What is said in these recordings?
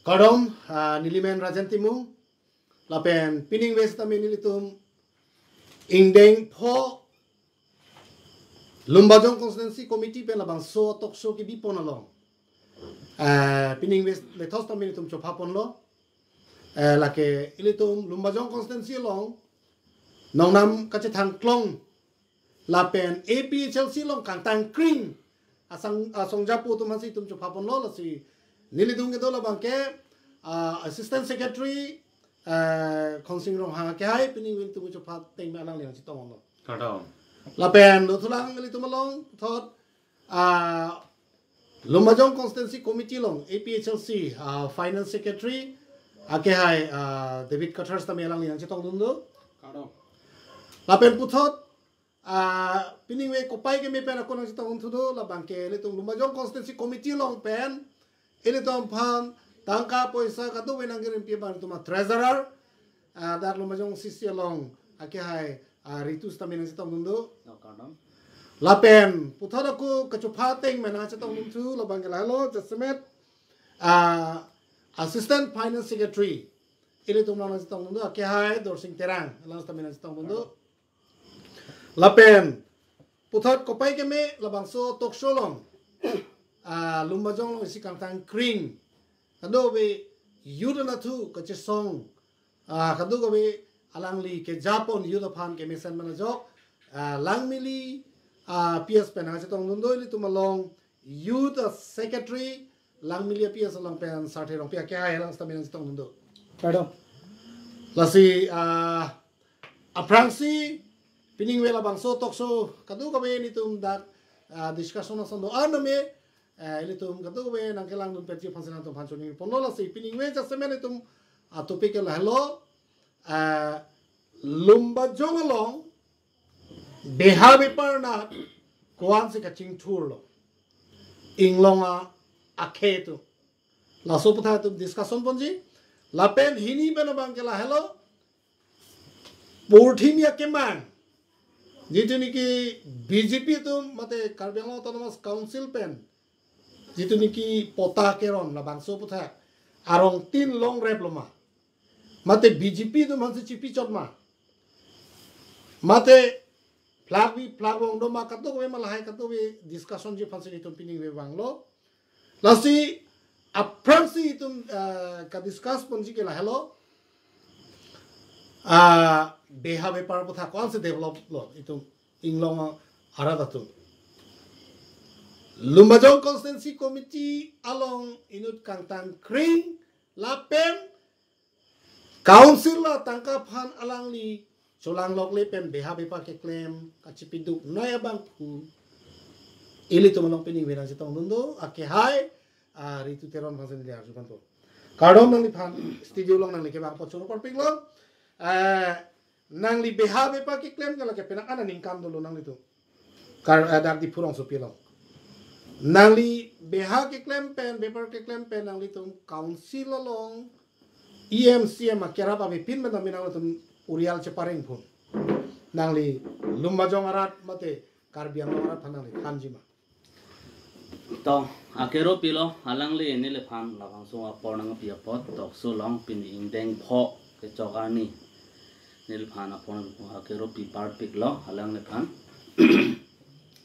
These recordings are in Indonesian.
Kadom nilimen rajantimu lapen pining west tami nilitum ingdeng pho Lumbajong Constituency Committee pen labang so tok so ki bipon along pining west letos tami nilitum chopapon lo lake ilitum Lumbajong Constituency long nongnam kacetang klong lapen APHLC long kantang kring asong japu tu masih tum chopapon lo lasi nilitung itu labang ke Assistant Secretary Konsing rong hang ke hai pining win tu chopat teng ma lang liang chitong lo Kadom. lapen do tulang nilitum malong thot Lumbajong Constituency Committee long APHLC Finance Secretary ake hai David Cuthers tami lang liang chitong dundo Kadom. lapen puthot pining we kopai ke me pen ako nang chitong thudo labang ke litung Lumbajong Constituency Committee long pen ilitom phan tangka poisa katu we nang gerim pi ban tuma treasurer dar Lumbajong sisi long ake hai ritus tami nang chitong dundo Kadom. lapen puthot aku kecupa teng mena chitong dundu labang ke lalo jasmet Assistant Finance Secretary ilitum nang chitong dundo ake hai dorsing terang lang tami nang chitong dundo lapen puthot kopai ke me labang so tok sholong Lumbajong long isi kantang kring kado be yudana tu kache song kado ko be alangli ke Japon yudapan ke mesan manajok langmili PS pen ha chetong dundo ili tumalong youth secretary langmili PS long pen sarte rong pia ke ha lang stamin chetong dundo Kadom. lasi aprangsi pining wela bang so tok so kado ko be ni tum dak discussion on do anome ilitum kado we nang kelang dun perci pansen tum pancho ni pono lasi pining we just semen itum topik la hello Lumbajong along behavi parna kuan se kaching tour lo inglonga akhetu la so putha tum discussion ponji lapen hini bena bangkela hello Purthimia keman jitu niki BJP tum mate Karbi Anglong Autonomous Council pen jitu niki pota keron la bangso putha arong tin long rep loma mate BJP tum hansi chipi chotma mate flag wong do ma kato we malahai kato we discussion je fansi itum pining we banglo lasi apransi itum ka discuss ponji ke la hello beha bepar putha kon se develop lo itum inglong arada tu Lumbajong Constituency Committee along inut kangtang kring lapen council la tangka phan alang li solang lok le pen beha bepa ke claim kachipiduk noya bang pu ili to malong pining wena sitong dundo ake hai ritu teron bhasen li arju kan to kadom nang li phan studio long nang li ke bang pochoro por ping long nang li beha bepa ke claim kala ke pena ana ningkam dolo nang li to kar dak di purong so pilong nang li beha ke claim pen bepa ke claim pen nang li to council long EMCM akera pa pin men nang to urial ceparing pun nangli Lumbajong arat mate Karbi Anglong arat nangli kanjima To akero pilo alangli ni le phan labang so apornang pia pot tok so long pin ingdeng pho ke chokani ni le phan apon akero pi par pik lo alang le phan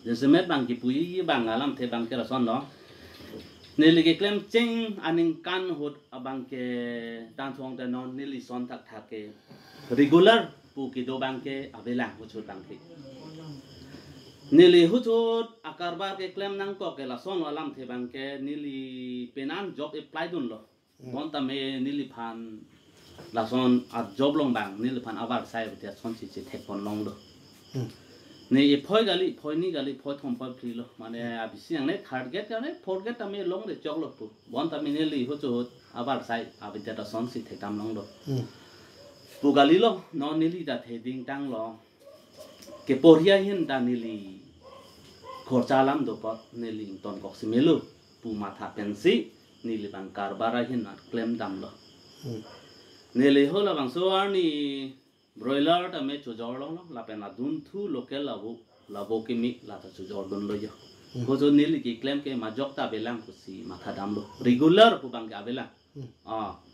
jesemet bang ki pui bang alam the bang ke rason lo nili ke klem ching aning kan hot abang ke tan thong ta non nili son tak thak ke regular pu ki do bang ke avela huchut bang ke nili huchut akarbar ke klem nang ko ke la son alam the bang ke nili penan job apply dun lo bon ta me nili phan la son a job long bang nili phan abar sai te son chi chi thek pon long do ne phoi ni gali phoi thom pa phri lo mane abisi ang ne third gate ne fourth gate ame long de chok lo pu bon ta me li ho chu abar sai abita ta son si thek tam long do pu gali lo no nili da the ding tang lo ke poria hin da nili khorcha lam do pa nili ton kok si melu pu matha pensi nili bang karbara hin na claim dam lo nili ho la bang so ani broiler ta me chu jor long la pen la dun thu local labo ki mi la ta chu jor don lo yo ko jo nili ki claim ke ma jok ta belang ku si matha dam lo regular pu bang ga belang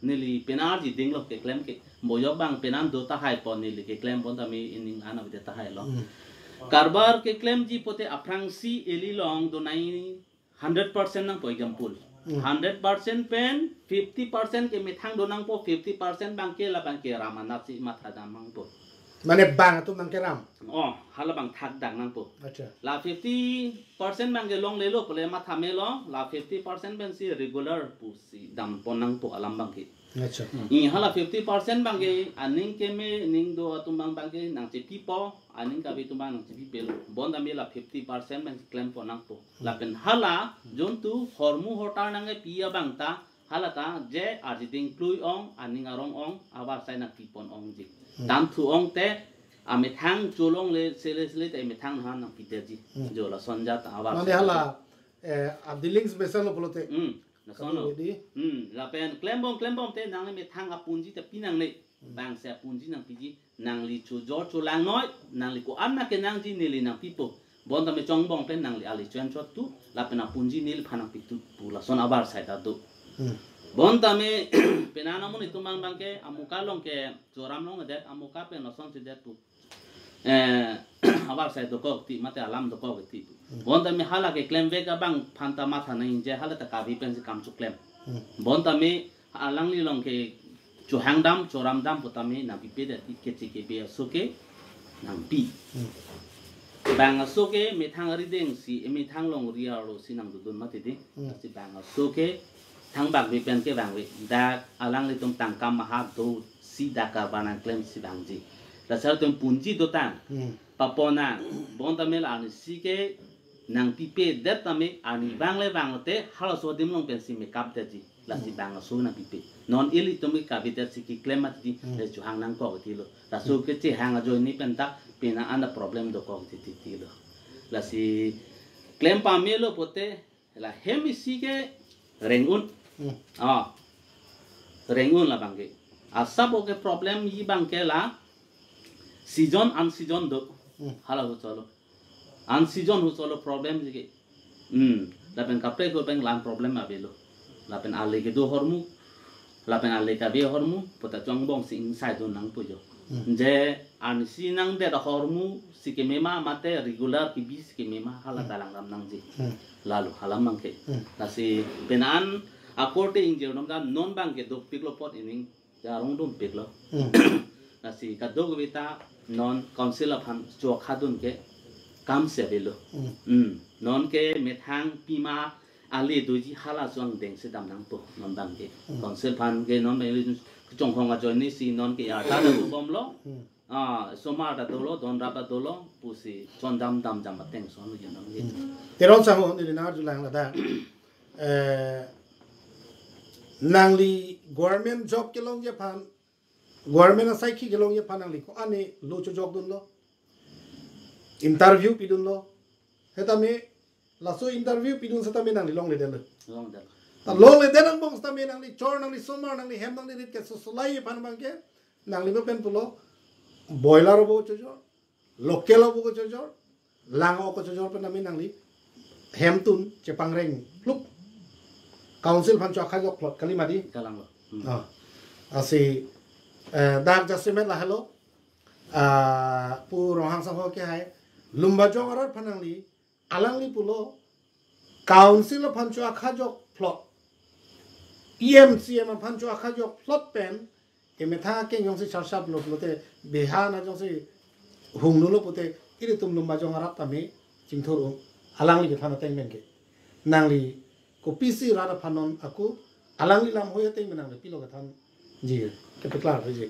nili penar ji ding lo ke claim ke boyo bang penan do ta hai pon nili ke claim pon ta mi ining ana bite ta hai lo karbar ke claim ji pote aprangsi eli long do nai 100% nang po example 100% pen 50% ke methang do nang po 50% bang ke la bang ke ramana si matha damang po mane bang tu nang keram hala bang thak dang nang po acha la 50% bang ke long le lo pole matha me lo la 50% ben si regular pu si dam pon nang po alam bang ke acha I hala 50% bang ke aning ke me ning do tumbang bang ke nang ci pipo aning ka bi tumbang nang ci pipelo bon da me la 50% bang claim po nang po la pen hala jontu hormu hotar nang e pia bang ta hala ta je arjiting plui ong aning arong ong abar sai na pipon ong ji tam thu ong te ame thang cholong le sele te me thang han nang pite ji jo la sonja ta abar mane hala abdilings besal lo polote na sono la pen claim bom te nang le me thang a punji te pinang le bang se punji nang piji nang li chu jor chu lang noi nang li ko amna ke nang ji ni li nang pipo bon ta me chong bong pen nang li ali chen chot tu la pen a punji nil phanang pitu pula son abar sai ta do bon ta me penana mon itu mang bang ke amuka long ke choram long de amuka pe no son si de tu abar sai to ko ti mate alam to ko ti bon ta me hala ke claim ve ka bang phanta matha nai je hala ta ka vi pen si kam chu claim bon ta me alang li long ke chu hang dam choram dam putami na pi pe de ti ke chi ke be so ke nang pi bang so ke me thang ri deng si me thang long ri ro si nang du dun ma ti di si bang so ke thang bang vi pen ke bang vi da alang li tum tang kam ma ha do si da ka bana claim si bang ji la sa tum punji do tang papona bon ta me la ni si ke nang pi pe de ta me ani bang le bang te hala so dim long pen si me kap de ji la si bang so na pi pe non ili to me ka vita si ki claim mat di le chu hang nang ko ti lo la so ke che hang a jo ni pen ta pe na ana problem do ko ti lo la si claim pa me lo pote la hemi si ke rengun rengun la bang ke asa bo ke problem yi bang ke la season unseason do hala ho chalo unseason ho chalo problem ji ke la pen kapre ko pen lan problem avelo la pen ale ke do hormu la pen ale ka be hormu pota chong bong sing sai do nang pu jo je an si nang de da hormu si ke mema mate regular ki bis ke mema hala talang ram nang ji lalu halam mang ke la si penan akorte ing je nong non bang ke do piklo pot ining jarong dum piklo la si ka do gita non council of han cho khadun ke kam se belo non ke methang pima ali doji hala suang deng se dam nang po non bang ke council phan ke non me chong khong a join ni si non ke ya ta do bom lo soma da do lo don ra ba do lo pu si chon dam jam teng son lu nong ke teron sa ho ni na ju lang la da nang li government job ke long je phan government sai ki ke long je phan nang li ko ane lo chu job dun lo interview pi dun lo heta me la so interview pi dun sa ta me nang li long le de lo ta long le de nang bong sa me nang li chor nang li somar nang li hem nang li rit ke so solai phan bang ke nang li pen pulo boiler bo chu jor local bo chu jor lang o ko chu jor pen me nang li hem tun che pang reng pluk council phan cho kha jok plot kali madi kalang lo asi dar jasimet la hello pu rohang sa ho ke hai lumba jong arar phanang li alang li pulo council phan cho kha jok plot EMCM phan cho kha jok plot pen ke metha ke yong si char lo plote behana jong si hung nu lo pote iri tum lumba jong arar ta me chingthor alang li thana teng men ke nang li ko PC rada phanon aku alang li lam hoye teng menang le pilo ka than ji ke piklar ho ji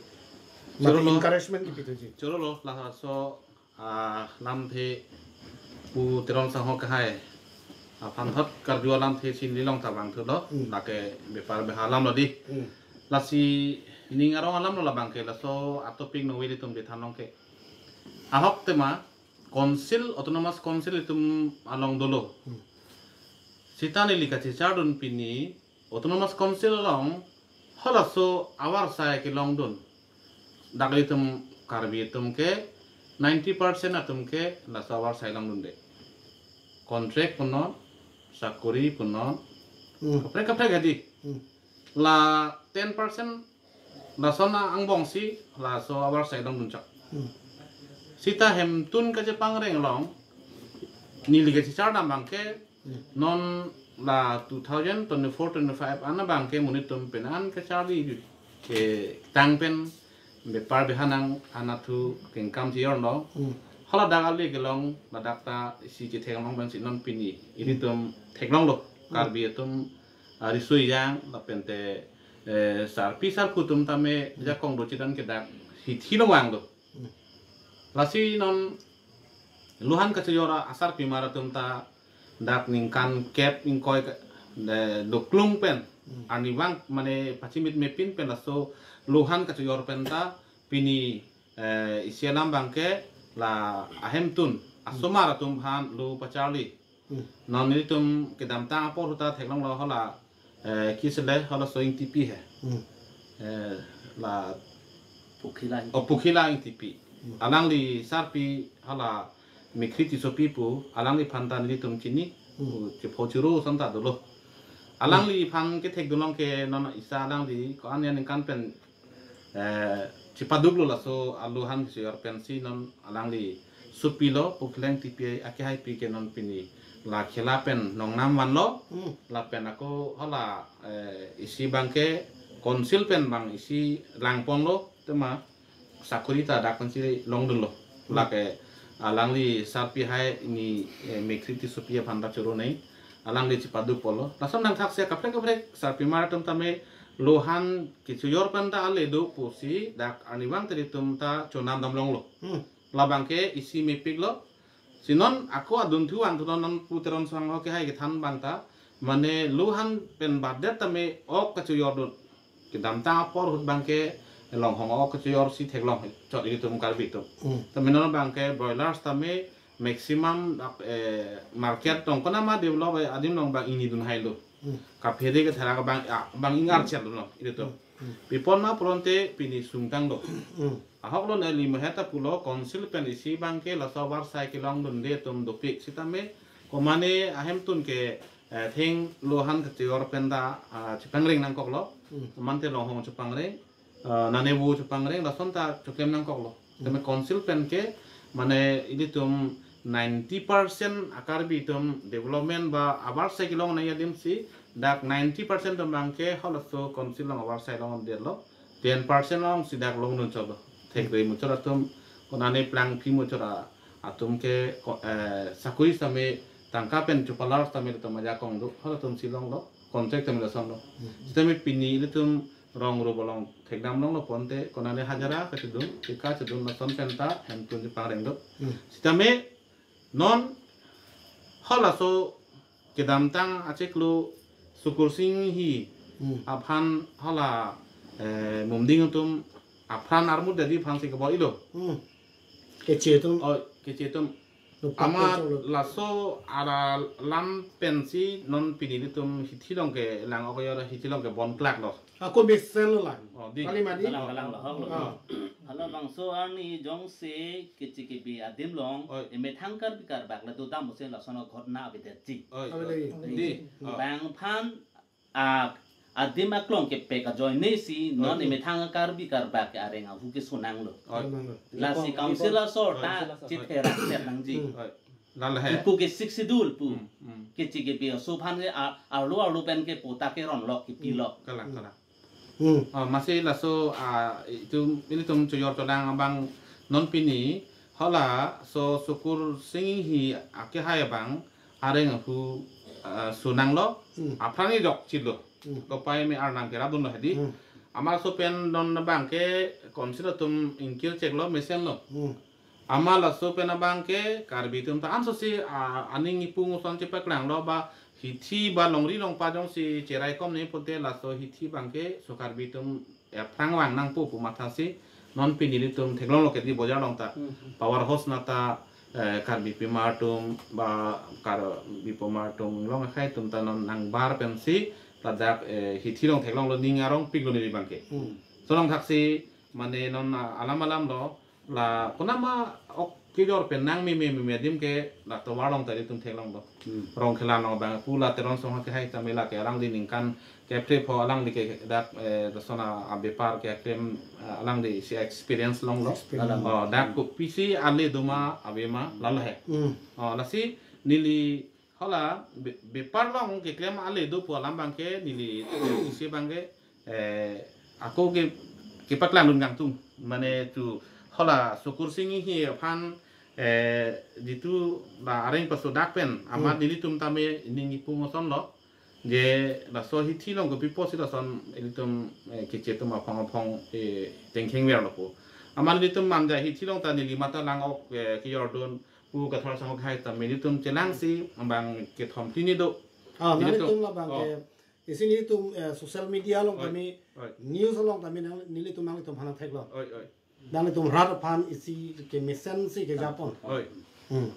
ma encouragement ki pito ji choro lo la so lam the pu teron sa ho ka hai phan thot kar jo lam the sin li long ta bang thu lo la ke be par be halam lo di la si ning arong alam lo la bang ke la so atoping no we tum de than long ke ahok te ma council autonomous council tum along dolo sitani lika chi chardun pini autonomous council long hala so awar sai ke long dun dagli tum karbi tum ke 90% atum ke la so awar sai long dun de contract puno sakuri puno kapre kapre gadi la 10% la sona ang bongsi la so awar sai dong duncak sita hem tun ka Jepang reng long ni liga ci char nam bangke non la 2024-25 ana bangke munitum penan ka charli ke tangpen be par be hanang anatu kengkam ti yor no hala dagali gelong la dakta si ci theng long bang si non pini iritum theklong lo karbi tum risui yang la pente sar pisar kutum tame jakong do cidan ke dak hilong wang do lasi non luhan ka ceyora asar pimara tum ta dak ningkan kep ingkoi doklung pen ani wang mane pacimit mepin pen laso luhan ka ceyor penta pini isialam bangke la ahem tun asomara tum han lu pacali non ni tum kedam ta apo ruta theklong lo hala kisle hala so ing tipi he la pukhila ing tipi alang li sarpi hala mikriti so pipu alang li phantan li tum chini che phochuru santa dolo alang li phan ke thek dolong ke non isa alang li ko an kan pen cipaduglo la so aluhan si yor pensi non alang li supilo pukhleng tipi ake hai pi ke non pini la khela pen nong nam wan lo la pen ako hala isi bangke konsil pen bang isi langpong lo tema sakurita dak pensi long dun lo la ke alang li sapi hai ni mekriti supia phanda churo nei alang li cipadu polo lasam nang thak se kaprek sapi maratum tame lohan kichu yor panta ale do pusi dak aniwang teri tum ta chonam dam long lo la bangke isi mepik lo sinon aku adun thu ang non puteron sang ho ke hai ke than bangta mane luhan pen badet tame ok kichu yor do kidam ta por hut bangke long hong ok kichu yor si thek long chot ri tum kar bi tum tame non bangke broilers tame maximum market tong kona ma develop adim long bang ini dun hai lo ka phede ke thara bang ingar chel no itu pipon ma pronte pini sungtang do ahok lo na li maheta pulo konsil pen isi bangke la sobar sai ki long dun de tum do pik sitame komane ahem tun ke thing lohan ke tior penda chipangring nang kok lo mante long hong chipangring nane bu chipangring la sonta chokem nang kok lo tame konsil pen ke mane ini tum 90% akar bi tum development ba abar sai kilong na yadim si dak 90% tum bangke holo so konsil long abar sai long de lo 10% long si dak long nun chodo thek rei muchora tum konane plang phi muchora atum ke sakui same tangka pen chupalar same tum maja kong do holo tum silong lo contract tum lo song lo same pini tum rong ro bolong thek dam long lo ponte konane hajara ka chudum tika chudum na son penta hem tun ji pareng do sitame non hola so kedam tang acheklu sukur sing hi aphan hola mumding tum aphan armud dadi phan sing bo ilo kechetum ama laso ara lam pensi non pinili tum hitilong ke lang okoyora hitilong ke bon klak lo aku besen lo lah di kali madi kalang lo hok lo hala bang so ani jong se kichi ki bi adim long eme thangkar bikar bak la do dam se la sono ghotna be de chi di bang phan adim aklong ke pe ka join ne si non eme thangkar bikar bak arenga hu ke sunang lo la si council la so ta chi thera set nang ji lal hai pu ke 6 dul pu kichi ki bi so phan ke alu pen ke pota ke ron lok ki pi lok kalang masih laso itu ini tum cuyor codang abang non pini hola so syukur singi ake hai bang areng hu sunang lo aprani dok chilo ko pai me arnang ke radun lo hedi amar so pen non bang ke consider tum inkil cek lo mesen lo amal laso pen bang ke karbi tum ta anso si aning ipung son cepak lang lo ba hithi ba longri long pa jong si cerai kom ne pote la so hithi bangke sokar bitum prang wang nang pu matha si non pinili tum theklong lo ke di bojar long ta power house na ta kar bi pimatum ba kar bi pomatum long khai tum ta non nang bar pen si ta dak hithi long theklong lo ning arong pik lo ni bangke so long thak si mane non alam lo la konama ok kijor penang mi dim ke la to warong tadi tum thelong do rong khela no bang pula teron song ke hai tamela ke alang di ningkan ke pre pho alang di ke dak da sona abe par ke kem alang di si experience long lo dak ko pc ale duma abe ma lal hai la si nili hola be par long ke kem ale do po lam bang ke nili si bang ke aku ke patlan lun gang tum mane tu hola syukur singi hi pan ditu la areng pasodak pen amat dilitum tame ningi pungoson lo je la so hi thilong ko pipo si la son elitum kichetum apong tengking wer lo ko amal ditum manja hi thilong ta nili mata lang ok ki yordon pu ka thor sang khai ta melitum chelang si ambang ke thom tini do nilitum la bang ke isini tum social media long kami news long kami nilitum mang tum hana thek lo dan itu rat pan isi ke mesen si ke Japon.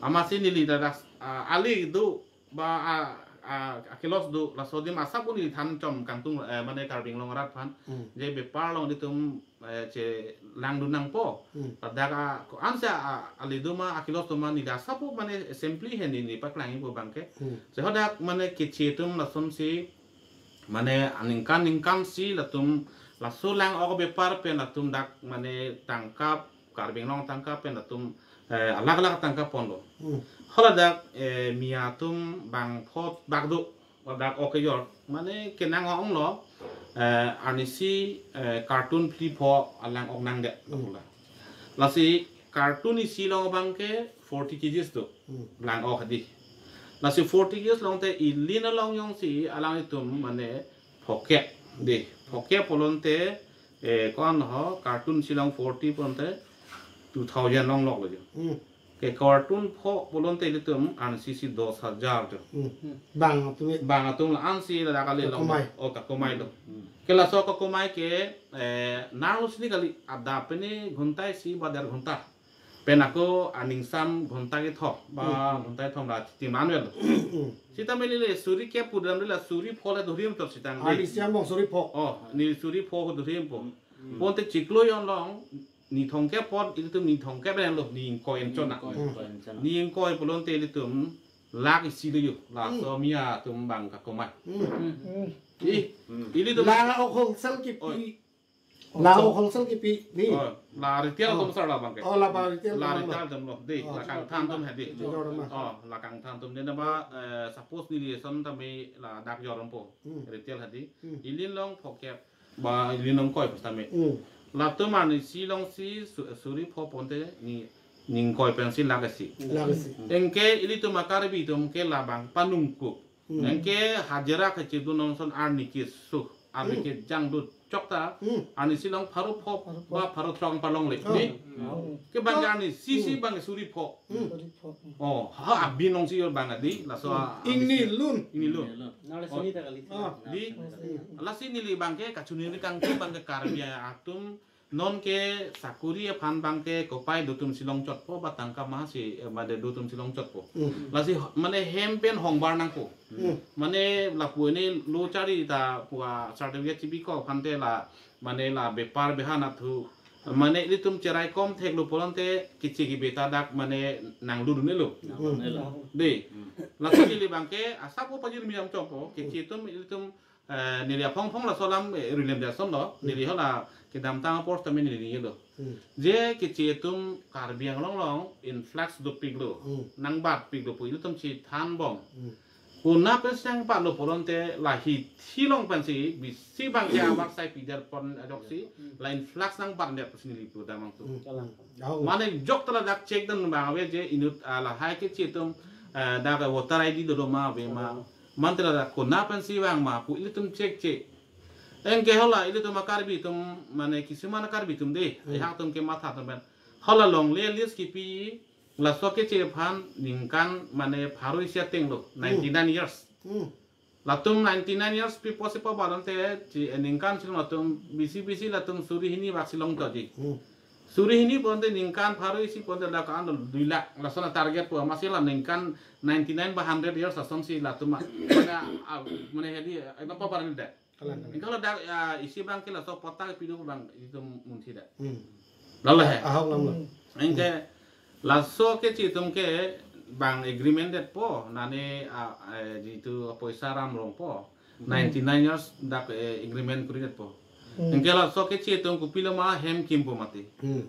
Amasi nili dadas ali do ba akilos do la sodim asapun ni than chom kangtung mane karbing long rat pan je be par long ditum che lang dunang po daga ko ansa ali do ma akilos to man ni da sapu mane simply hen ni pak lang po bangke se hodak mane kichetum la som si mane ningkan si latum langsung lang aku bepar pen atum dak mane tangkap karbing long tangkap pen atum alag tangkap pondo hola dak miatum bang pot bagdu dak oke yor mane kenang ong lo anisi kartun flipo alang ong nang de lasi kartun isi long bangke 40 kgs tu lang ok di lasi 40 kgs long te ilina long yong si alang itum mane poket de poke polonte kon ho cartoon silang 40 polonte 2000 long lok lo ke cartoon pho polonte litum an sisi 10000 jo bang atung la an si la kali long o ka komai lo ke la so ka komai ke narus ni kali ada pene ghuntai si badar ghunta penako aningsam ghunta ke tho ba ghuntai thom la ti manuel sita melile suri ke pudam la suri phole dhurium to sitang ali siam bong suri pho ni suri pho ko dhurium po ponte chiklo yon long ni thongke pot ilitum ni thongke ben lo ni ko en chona ni ko e polonte ilitum lak isi lu la so mia tum bang ka komai ilitum la o khol sel ki pi la o khol sel ki pi ni la ritial tum sar la bang ke la ba ritial la ritial tum lo de la kang tham tum hedi la kang tham tum de na ba suppose ni son ta me la dak yorom po ritial hedi ilin long phokep ba ilin long koi pas ta me la tum an si long si suri pho ponte ni ning koi pensil lagasi engke ilitum akarbi tum ke la bang panungku engke hajara ke chidu non son arniki su arniki jang du chokta ani silang paru pho ba paru trong palong le ni ke banjani sisi bang suri pho ha abinong si yor bang adi la so ini lun nale sini ta kali di la sini li bang ke kachuni ni kang ke bang ke karbia atum non ke sakuri phan bang ke kopai dutum silong chot po ba tangka ma si made dutum silong chot po la si mane hempen hongbar nang ko mane la puene lo chari ta puwa certificate chibi ko phante la mane la bepar behana thu mane litum cerai kom thek lo polante kichi ki beta dak mane nang lu ne lo de la si li bang ke asa ko pajir miam chopo kichi tum litum nilia phong la solam rilem da son do nili hola ke dam tang por tamen ni lo je ke chetum karbiang long influx do piglo nang bat piglo pu ilutum chi than bom puna pesang pa lo polonte la hi thilong pansi bi si bang ya wak sai pider pon adoksi la influx nang bat ne pesni li pu damang tu mane jok tala dak check dan bang we je inut la hai ke chetum da ga water id do ma be ma mantra da ko na pansi wang ma pu ilutum check engke hola ilitum akarbi tum mane kisuma akarbi tum de ha tum ke matha tum ben hola long le lis ki pi la soke che phan ningkan mane pharu sia teng lo 99 years la tum 99 years pi possible balon te ningkan silong tum bisi la tum suri hini bak silong to ji suri hini ponte ningkan pharu isi ponte la kan 2 lakh la sona target po masih la ningkan 99 ba 100 years asom si la tum mane hedi apa paran de kalau dak isi bang kila so potang pidu bang itu munti dak lalu he engke lasso ke ci tum ke bang agreement det po nane jitu poisa ram rong po 99 years dak agreement kuri det po engke lasso ke ci tum ku pilo ma hem kim po mati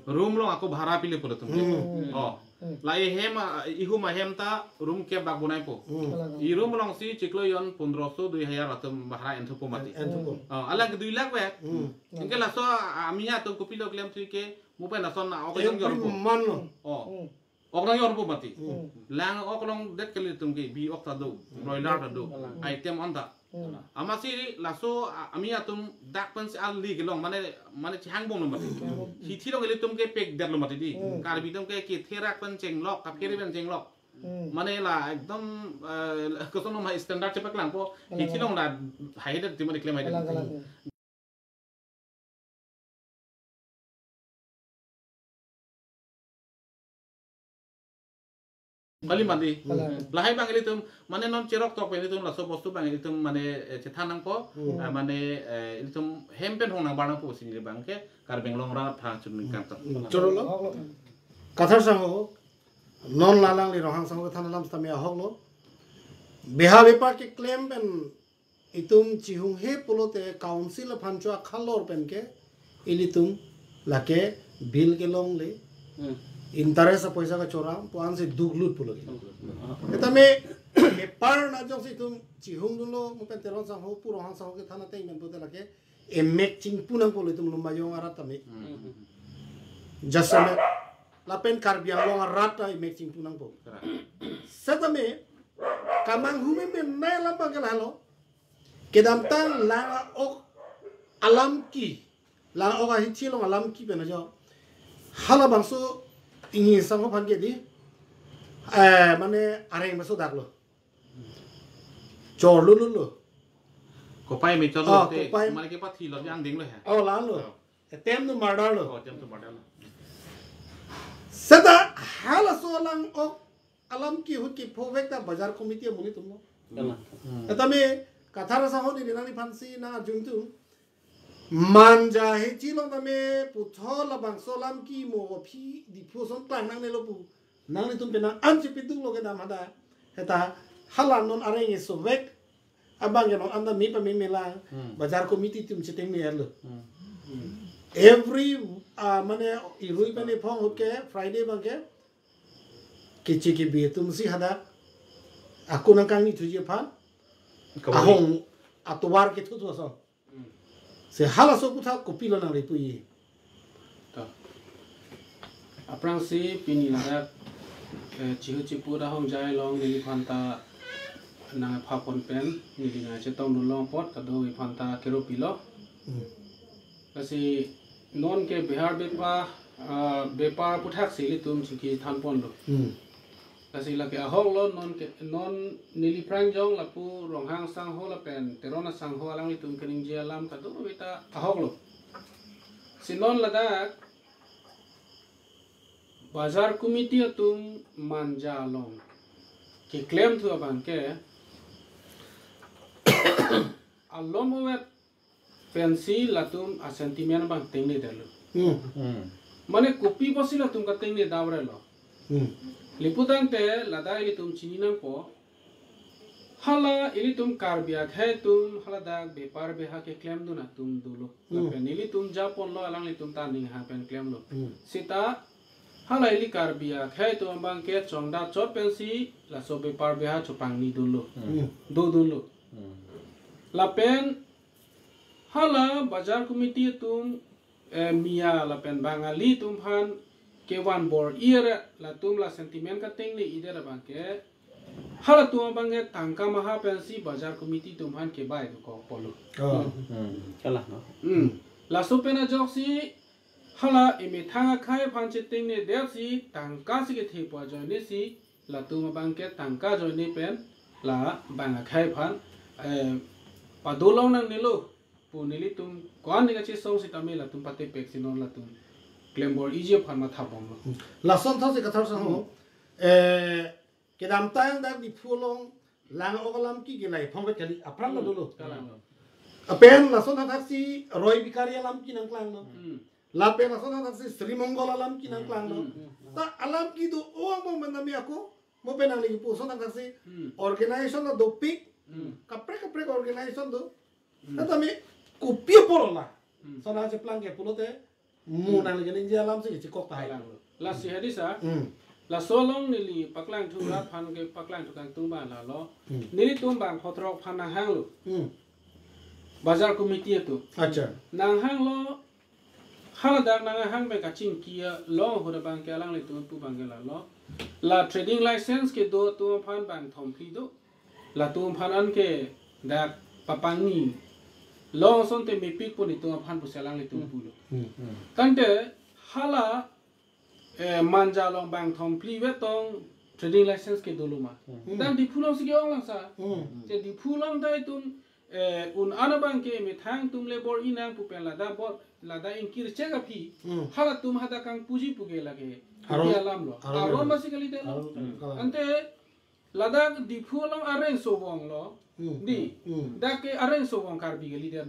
room lo aku bhara pile po tum oh lai hem ihu ma hem ta room ke bak bunai po I room long si ciklo yon 1500 2000 atum bhara entu po mati ala ke 2 lakh wek engke lasso amia tum ku pilo klem tu ke mupai nason na ok yang yor po oh orang yor po mati lang ok long det kali tum ke bi ok ta do broiler ta do item on ta amasi laso ami atum dak pan al li ke long mane chang bong lo mati hi thi long tum ke pek det lo mati di kar bi tum ke ki therak pan cheng lok kap keri ban cheng lok mane la ekdom ko sono ma standard chepak lang po hi thi long la hai det ti mane klem hai kali mandi lahai bang itu mane non cerok tok itu laso bostu bang itu mane cethanang po mane itu hempen hong nang barang po sini bang ke karbeng long ra tha chun kan to chorolo kathar sang ho non lalang li rohang sang than lam stamia hoklo beha bepa ke claim ben itum chihung he polote council phanchwa khalor pen ke ilitum lake bill ke long le interest पैसा का चोरा पुआन से दुगलुट पुलोगी eta me par na jong si tum chihung dulo mupen teron sang ho puro hang sang ho ke thana teng men bote lake e matching punang polo tum lumba yong arat tame jasame lapen kar biang long arat ta matching punang po setame kamang hume men nai lamba ke halo kedam tang langa ok alam ki langa ok hi chilong alam ki pe na jo hala bangso ingin sang hopan ke di mane areng masuk dak lo chor lu ko pai me cholo te mane ke pathi lo yang ding lo hai oh lan lo tem tu mardar lo tem tu mardar lo sada hala so lang ok alam ki hut ki phovek ta bazar committee muni tum lo eta me kathara sa ho ni ni phansi na jung tu manja he chilong tame puthol bang solam ki mo phi di phoson tang nang ne lo pu nang ni tum pe na an chi pitu lo ke dam hada heta halan non areng so vek abang ya non anda mi pa mi mela bazar committee tum chiteng ne lo every mane irui pa ne phong hoke friday bang ke kichi ki bi tum si hada aku nang kang ni thuje phan ahong atwar ke thu thu so se hala so kutha kopilo na le pui ta aprang si pini na chihu chipu da hong jai long ni phanta na pha pon pen ni na che tong long pot ka do wi phanta kero pilo kasi non ke bihar bepa puthak sili tum chiki than pon lo kasi la ke ahong lo non nili prang jong la pu rong hang sang ho la pen terona sang ho alang li tum kening je alam ka do beta ahong lo sinon la da bazar committee tum manja long ke claim thu abang ke alom we pensi la tum a sentiment bang teng ni dalo mane kopi bosi la tum ka teng ni dawre lo liputang te lada ili tum chininang po hala ili tum karbia khai tum hala da bepar beha ke claim du na tum dulo pen ili tum japon lo alang li tum taning ha pen claim lo sita hala ili karbia khai tum bang ke chongda chot pen si la so bepar beha chopang ni dulo dulo la pen hala bazar committee tum mia la pen bangali tum phan ke wan bor ira la tum la sentiment ka teng ni ide ra bang ke hala tum bang ke tangka maha pensi bazar committee tum han ke bai ko polo kala no la so pena joksi hala ime thanga khai phan che teng ni de si tangka si ke the pa jo ni si la tum bang ke tangka jo ni pen la bang khai phan pa do long nang ni lo pu ni li tum kon ni ka che song si tamela la tum pate pek si non la tum Glembor ije pharma thabong la son tha se kathar sang ho kedam tang da di phulong lang okalam ki gelai phong ve kali apran lo lo apen la son tha si roi bikari alam ki nang klang no lape na sana taksi Sri Mongol alam ki nang klang no ta alam ki do o mo manami ako mo penang lagi puso nang taksi organization na do pik kapre organization do na tami kupio porola sana je plan ke pulote mu nang lagi ninja alam si cikok tai la si hadisa la solong nili paklang thu rat phan ke paklang thu kang tu ba la lo nili tum bang photrok phan na hang lu bazar committee tu acha nang hang lo hala dak nang hang be ka ching kia lo ho da bang ke lang le tu pu bang ke la lo la trading license ke do tu phan bang thom phi do la tu phan an ke dak papang ni lo son te mi pik pu ni tu phan pu selang le tu pu lo kante hala manja long bang thom pli we tong trading license ke do lo ma dan di phulong si ke ong lang sa je di phulong dai tun un anabang ke me thang tum le bor inang pu pen la da in kir che ga phi hala tum hada kang puji pu ge lage alam lo aron basically de lo ante lada di phulong areng so bong lo di da ke areng so bong kar bi ge leader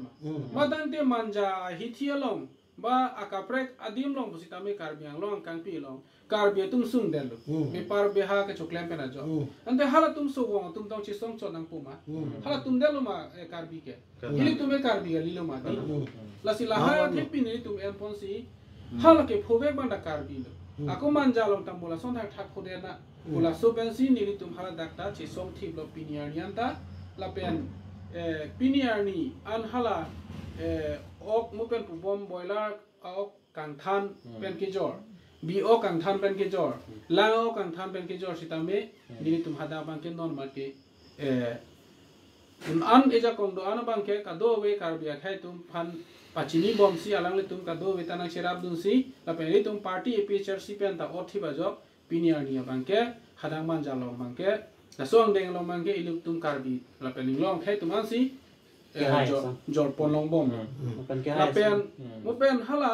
ma dan te manja hi thialong ba akaprek adim long busita me kar biang long kang pi long kar bi tum sung den lo me par be ha ke choklem pe na jo ante hala tum so bong tum tong chi song cho nang pu ma hala tum de lo ma kar bi ke ili tum e kar bi ge li lo ma di la si la ha the pi ni tum en pon si hala ke phobe ban da kar bi lo ako manja long tam bola son thak thak khode na bola so pen si ni tum hala dakta chi song thi lo piniar nian ta la pen piniar ni an hala ok mu pen pu bom boiler ok kang than pen ke jor bi ok kang than pen ke jor la ok kang than pen ke jor sitame ni tum hada bang ke normal ke an eja kong do an bang ke ka do we kar bia khai tum phan pachini bom si alang le tum ka do we tanang serap dun si la pen tum party APHRC pen ta othi ba jok piniar ni bang ke hadang man jalong bang ke la song deng long bang ke iluk tum kar bi la pen long khai tum an si jor pon long bom la pen mo pen hala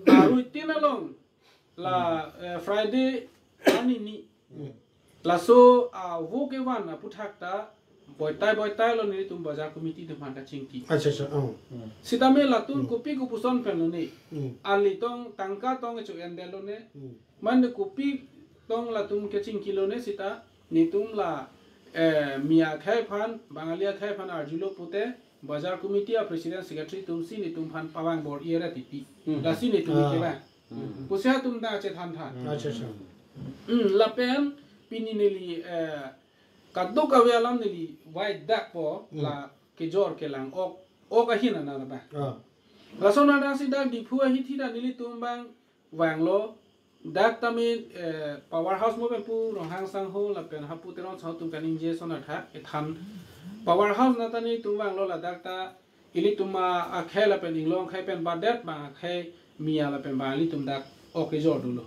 arui tinalong la Friday ani ni la so wo ke wan na puthak ta boy tai lo ni tum bazar committee de manda chingki acha sitame la tun kopi ku puson pen lo ni ali tong tangka tong chu endel lo ne man kopi tong la tum ke chingki lo ne sita ni tum la mia khai phan bangalia khai phan arjulo pute bazar committee president secretary tum si ni tum phan pawang board era tipi la si ni tum ke ba pusia tum da che than than acha la pen pinineli kaddo ka welam neli white dak po la ke jor ke lang ok a hina na ba la sona da si dak di phu hi thi da nili tum bang wang lo dak tami power house mo pen pu ro hang sang ho la pen ha pu te ron chau tum kan inje sona tha e than power house na tani tum bang lo la dak ta ili tuma a khela pen ing long khai pen ba det ba khai mia la pen ba li tum dak ok ke jor du lo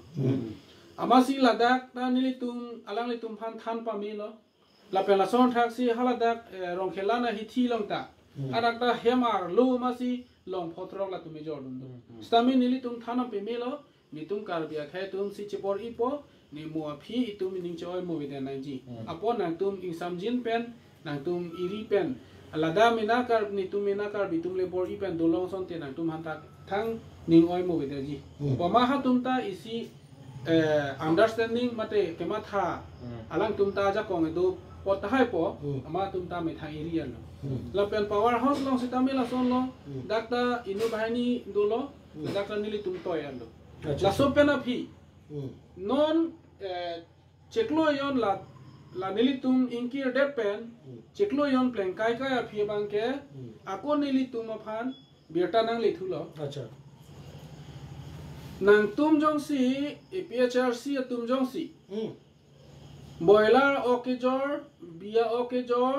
amasi la dak ta nili tum alang li tum phan than pa mi lo la pen la son thak si hala dak rong khelana hi thi long ta adak ta hemar lo ma si long photrok la tum e jor dun stami nili tum thana pe mi lo ni tum kar bia khai tum si chepor ipo ni mo phi itum ning choi mo ve nang ji apon nang tum ing samjin pen nang tum iri pen alada mina kar ni tum mina kar bi tum le bor i pen dolong son te nang tum han tak thang ning oi mo ve ji poma ha tum ta isi understanding mate kema tha alang tum ta ja kong do pot hai po ama tum ta me thang iri an la pen power house long sitami la son lo dakta inu bahani do lo dakta nili tum toy an la so pen a phi non cheklo yon la nili tum inkir de pen cheklo yon plan kai a phi bang ke ako nili tum phan berta nang le thulo acha nang tum jong si APHRC tum jong si boiler okay jor bia okay jor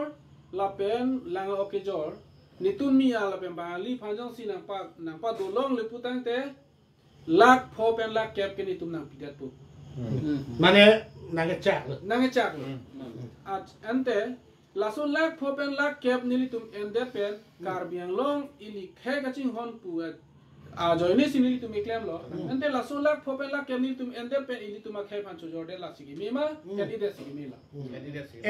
la pen lang okay jor ni tum mi ala pen ba li phan jong si nang pa do long le putang te lak pho pen lak kep ke ni tum nang pidat pu mane nang chak at ante laso lak pho pen lak kep ni tum ende pen kar biang long ili khe ka ching hon pu a joine sinili tum eklem lo ante laso lak pho pen lak kep ni tum ende pen ili tum khe phan chu jorde la sigi me ma ken ide sigi me la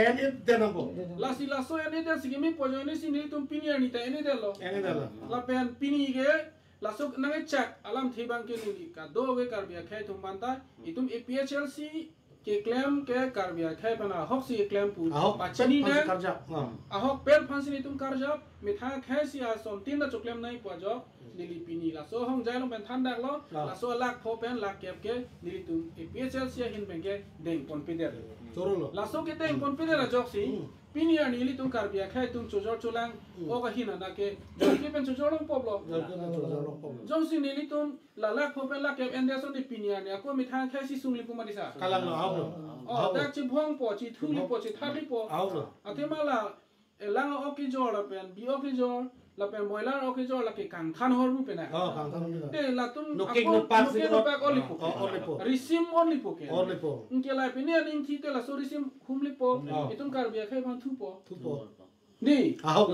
and it denabo lasi laso ene de sigi me po joine sinili tum pinier ni ta ene de lo la pen pini ge lasuk nangai cek alam thibang ke ni ka do we karbia khai thum banta itum APHLC ke claim ke karbia khai bana hok si claim pu pachini na ahok pel phansi itum karja mitha khai si a som tin na choklem nai pa jo nili pini la so hong jai long ben than dak lo la so lak pho pen lak kep ke nili tum APHLC hin ben ke deng pon pider la so ke deng pon pider jok si pini ya nili tum karbia khai tum chojor cholang o ka hina na ke ke pen chojor long poblo jong si nili tum la lak pho pen lak kep ende so di pini ya ne ko mitha khai si sungli pu marisa kalang lo au oh dak chi bhong po chi thuli po chi thali po au atema la lang oki jor la pen bi oki jor la pen boiler oki jor la ke kang than hor mu pena kang than de la tum no ke no pak si no pak only po risim only po ke only po nke la pini ani thi te la so risim humli po itum kar bia khai ban thu po ni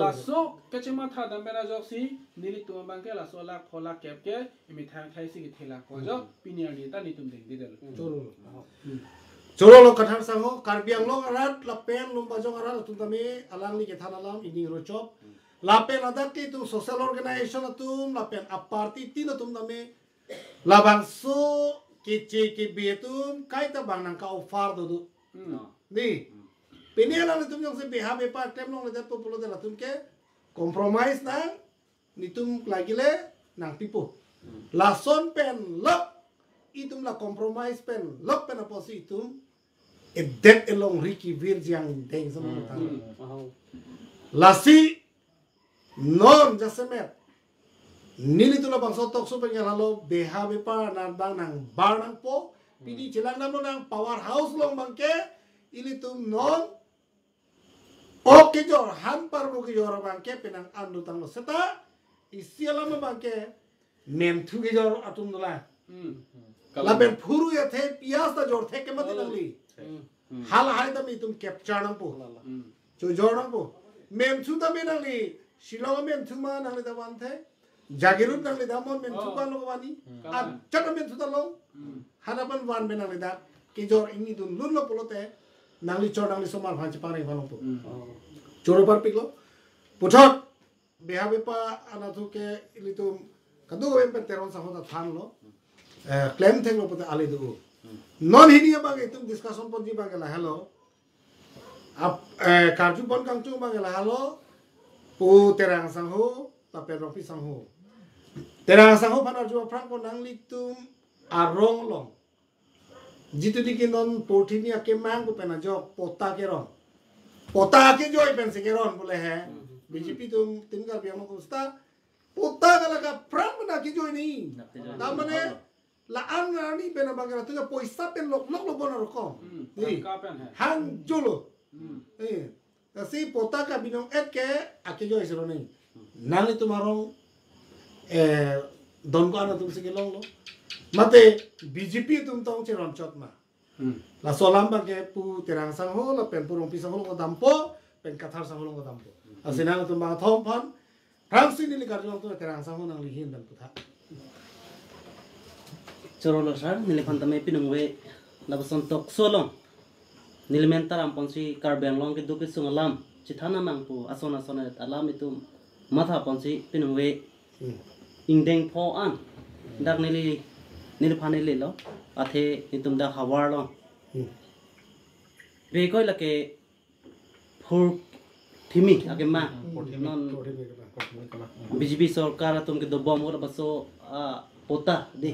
la so ke chema tha dam bena jok si nili tum bang ke la so la khola kep ke imi thang khai si ki thela ko jo pini ani ta ni tum ding di del Choro lo kathar sango karbiang lo arat la pen lum bajong arat tum tami alang ni ke thanalam ini rochop la pen adat ti tu social organization atum la pen a party tin atum tami la bang so ke che ke betum kai ta bang nang ka offer do ni penela tum jong se beha be pa tem long le populo de la tum ke compromise na ni tum lagile nang pipo la son pen lok itum la compromise pen lok pen aposi itum edet elong Ricky Virgiang deng sama la si non jasemet nili tu la bangso tok so pengen halo beha bepa nan bang nang bar nang po pidi jelang nam nang power house long bangke ili tum non oke jor hampar mo ki jor bangke penang andu tang lo seta isiala ma bangke mem thu ki jor atum dola laben phuru ya the pias ta jor the ke mat nangli hal hai ta mi tum capture nang po jo jor nang po mem thu ta me nangli silong mem thu ma nangli ta wan the jagirut nangli da mon mem thu kan lo wani a chata mem thu ta lo harapan wan me nangli da ki jor ini dun lun lo polote nangli chor nangli somar bhanchi pare bhalong po choro par piklo puthot beha bepa anathu ke ilitum kadu go empe teron sa hoda than lo claim theng lo pote ali du non hinia bang itum discussion pon ji bang la hello ap karju pon kang tu bang la hello pu terang sang ho ta pe ropi sang ho terang sang ho pan arju frank ko nang litum arong long jitu dikin non portinia ke mang ko pena jo pota ke ron pota ke jo pen se ke ron bole hai BJP tum tingal biang mo kusta pota kala ka frank na ke jo ni ta mane la an ni pena bagara tu poisa pen lok lok lo bona ro ni hang jolo si pota ka binong et ke akejo isro ni nang itu marong don ko ana tum se ke long lo mate BJP tum tong che ron chot ma la solam ba ke pu terang sang ho la pen purong pisang ho ko dampo pen kathar sang ho ko dampo asina tum ba thom phan rang sin ni kar jong tu terang sang ho nang li hin dal putha Chorolo sar nilipan tame pinung we labason tok solong nilimentar ampon si karbeng long ke duki sungalam chithana mangpu asona sona alam itu matha pon si pinung we ingdeng pho an dak nilipan nili lo athe itum dak hawar lo be koi lake phur thimi age ma non BJP sarkar atum ke dobom ho baso pota de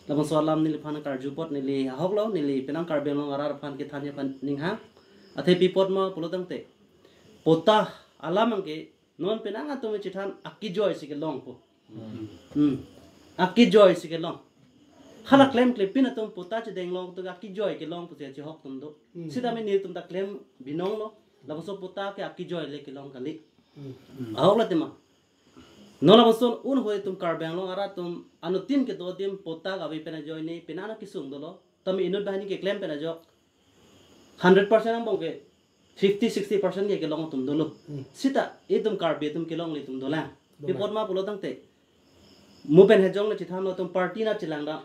labang soalam nili phana karjupot nili hoklo nili penang karbelong arar phan ke thanya pan ningha athe pipot ma pulotang te pota alamang ke non penang atum chithan akki joy sike long po akki joy sike long khala claim pin atum pota che deng long to akki joy ke long pu se chi hok tum do sida me ni tum ta claim binong lo labang so pota ke akki joy le ke long kali ahokla tema nola bason un hoy tum karbeng long ara tum anu tin ke do dim pota ga pena joy ni penana ki sung dolo tami inut bahani ke claim pena jok 100% ang bongke 50-60% ye ke long tum dolo sita e tum karbe tum ke long le tum dola pe pot ma pulo tang te mu pen he jong le chitham no tum party na chilang da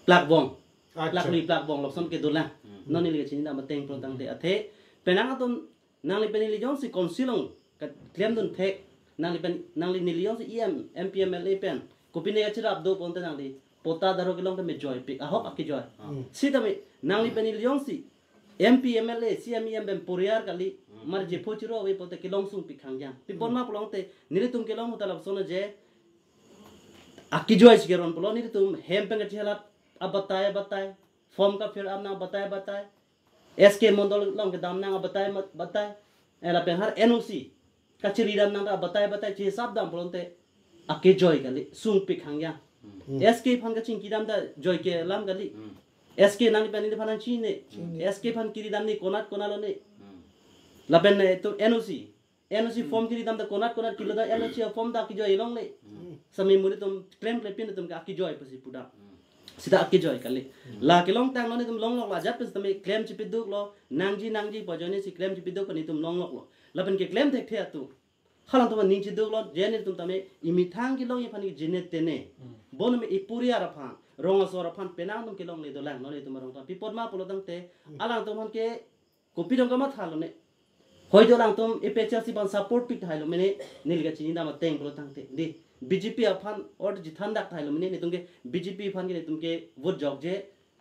plak bong plak li plak bong lopson ke dola non ni le chin da ma teng pro tang te athe penang tum nang le penili jong si konsilong ka claim dun the nang li niliong si MPMLA pen kopi ne achira abdo ponte nang li pota daro kilong te me joy pik ahok aki joy si tame nang li pen niliong si MPMLA CMEM ben poriar kali mar je pochiro we pote kilong sung pik hangyang pi bonma polong te nili tum kilong mutalab sona je aki joy sigeron polong nili tum hem pen gachihalat abatay form ka fir amna batay SK mondol long ke dam nang batay ela pen har NOC kachiri dam nang batay che sab dam polong te aki joy kali sung pik hangyang SK phan ka ching kidam da joy ke lam kali SK nang pen ni phanan chi ne SK phan kiri dam ni konat konalo ne la pen to NOC form kiri dam da konat kilo da NOC form da ki joy long le sami muni tum claim pin tum ka ki joy pasi puda sida ki joy kali la ki long tang no ni tum long la jat pes tum claim chi piduk lo nangji pojone si claim chi piduk pani tum long lo la pen ke claim thek the atu halang tum ning chi duk lo jeni tum tame imi thang ki long ye phani jenet tene bon me ipuri ara phan rong so ra phan penang tum ki long le do lang no le tum rong ta pipot ma polo dang te alang tum han ke kopi dong ka ma thalo ne hoi do lang tum ipecha si ban support pik thailo mene nilga chini da ma teng polo dang te di BJP afan or jithan dak thailo mene ne tum ke BJP fan ke tum ke vote jog je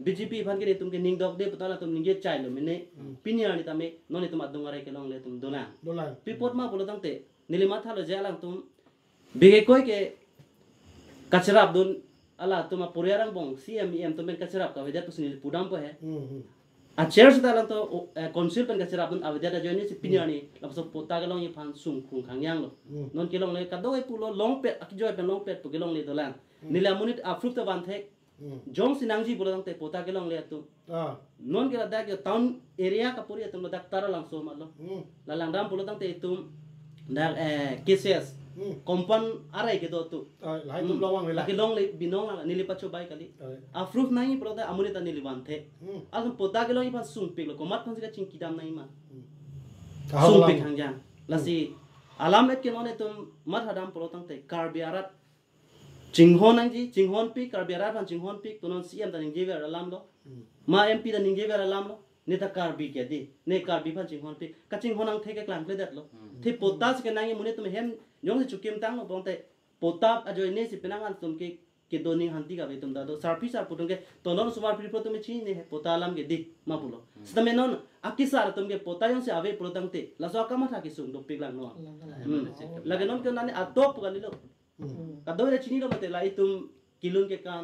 BJP fan ke tum ke ning dok de patala tum ning ge chailo mene pinyani tame no ne tum adung arai ke long le tum dolang pipot ma polo dang te nilima thalo je alang tum bige koi ke kachrap dun ala tuma poriarang bong CMEM tumen kachrap ka vedat pusni pudam po he a chair sa talang to council pen kachrap dun avedat joini si pinyani lapso pota ga long ye phan sung khung khangyang lo non ke long le ka do e pulo long pet ak joy pen long pet pu ke long le dolan nila munit approve ta ban thek jong sinangji polo dang te pota ke long le tu non ke da ke town area ka puri tum dak tara lang so ma lo la lang ram polo dang te tum dak cases kompan arai ke do tu lai tum lawang le laki long le binong la nili pacho bai kali afruf nai proda amuni ta nili banthe alum poda ke long ipan sung pik lo komat phan sika ching kidam nai ma sung pik hangjang lasi alam et ke none tum mat hadam pro tang te karbiarat jinghon pik karbiarat phan jinghon pik tunon CM ta ning jever alam lo ma MP ta ning jever alam lo ne ta karbi ke di ne karbi phan jinghon pik ka jinghon ang theke klang ple dat lo thi potas ke nai muni tum hem nyong se chukim tang lo bong te potap ajoy ne si penangan tum ke doni hanti ka tum da do sarpi sar putung ke tonon sumar pri pro tum chi ne potalam ke dik ma pulo stame non akisar tum ke potayong se ave pro tang te la so ka ma tha ki sung do pik lang no lage non ke nani atop ka lilo ka do re chini lo mate lai tum kilun ke kan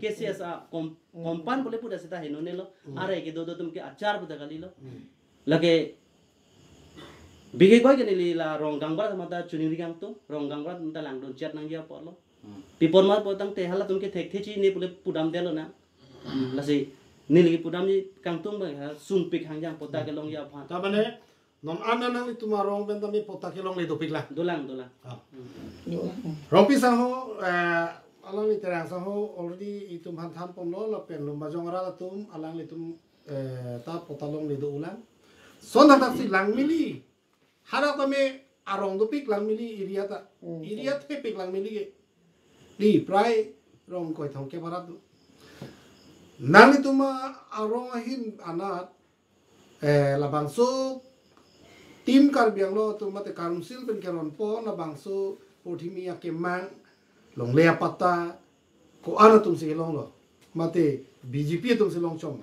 KCS kompan boleh puda seta heno ne lo are ke do tum ke achar puda ka lilo lage bige koi ke nili la rong gangbar mata chuni ri gang tu rong gangbar mata lang don chat nang dia polo pipon mar potang te hala tum ke thek thechi ni pule pudam delo na la si nili pudam ni kang tung ba sung pik hang jang pota ke long ya pha ta mane non ana nang itu marong ben tami pota ke long le do pik la dolang rong pi sa ho alang ni terang sa ho already itu han tham pom lo la pen lo ma jong ra la tum alang le tum ta pota long le do ulang son ta si lang mili harap kami arong tu pik lang mili area te pik lang mili ke di prai rong koi thong ke barat tu nang itu ma arong ahin anat la bangso tim kar biang lo tu mate council pen keron po la bangso porthimi ya ke mang long le pata ko ana tum si long lo mate BJP tum si long chom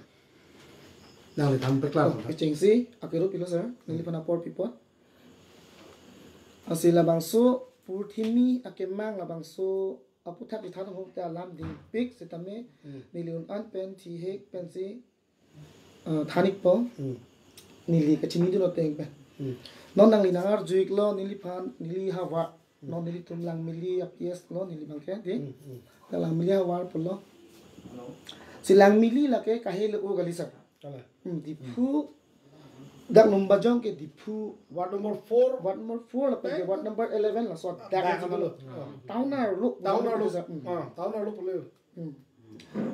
nang le tham pek la chingsi akero pilo sa nili pana por pipo asila bangso purthimi akemang la bangso aputhak lithan ho ta lam ding pik setame niliun an pen thi hek pen si thanik po nili ka chini do teng pen non nang linangar juik lo nili phan nili hawa non nili tumlang mili aps lo nili bangke di dalang mili hawa polo silang mili la ke kahil o galisa di phu dak number jong ke dipu ward number 4 la pe ward number 11 la so dak lo taunar lu pole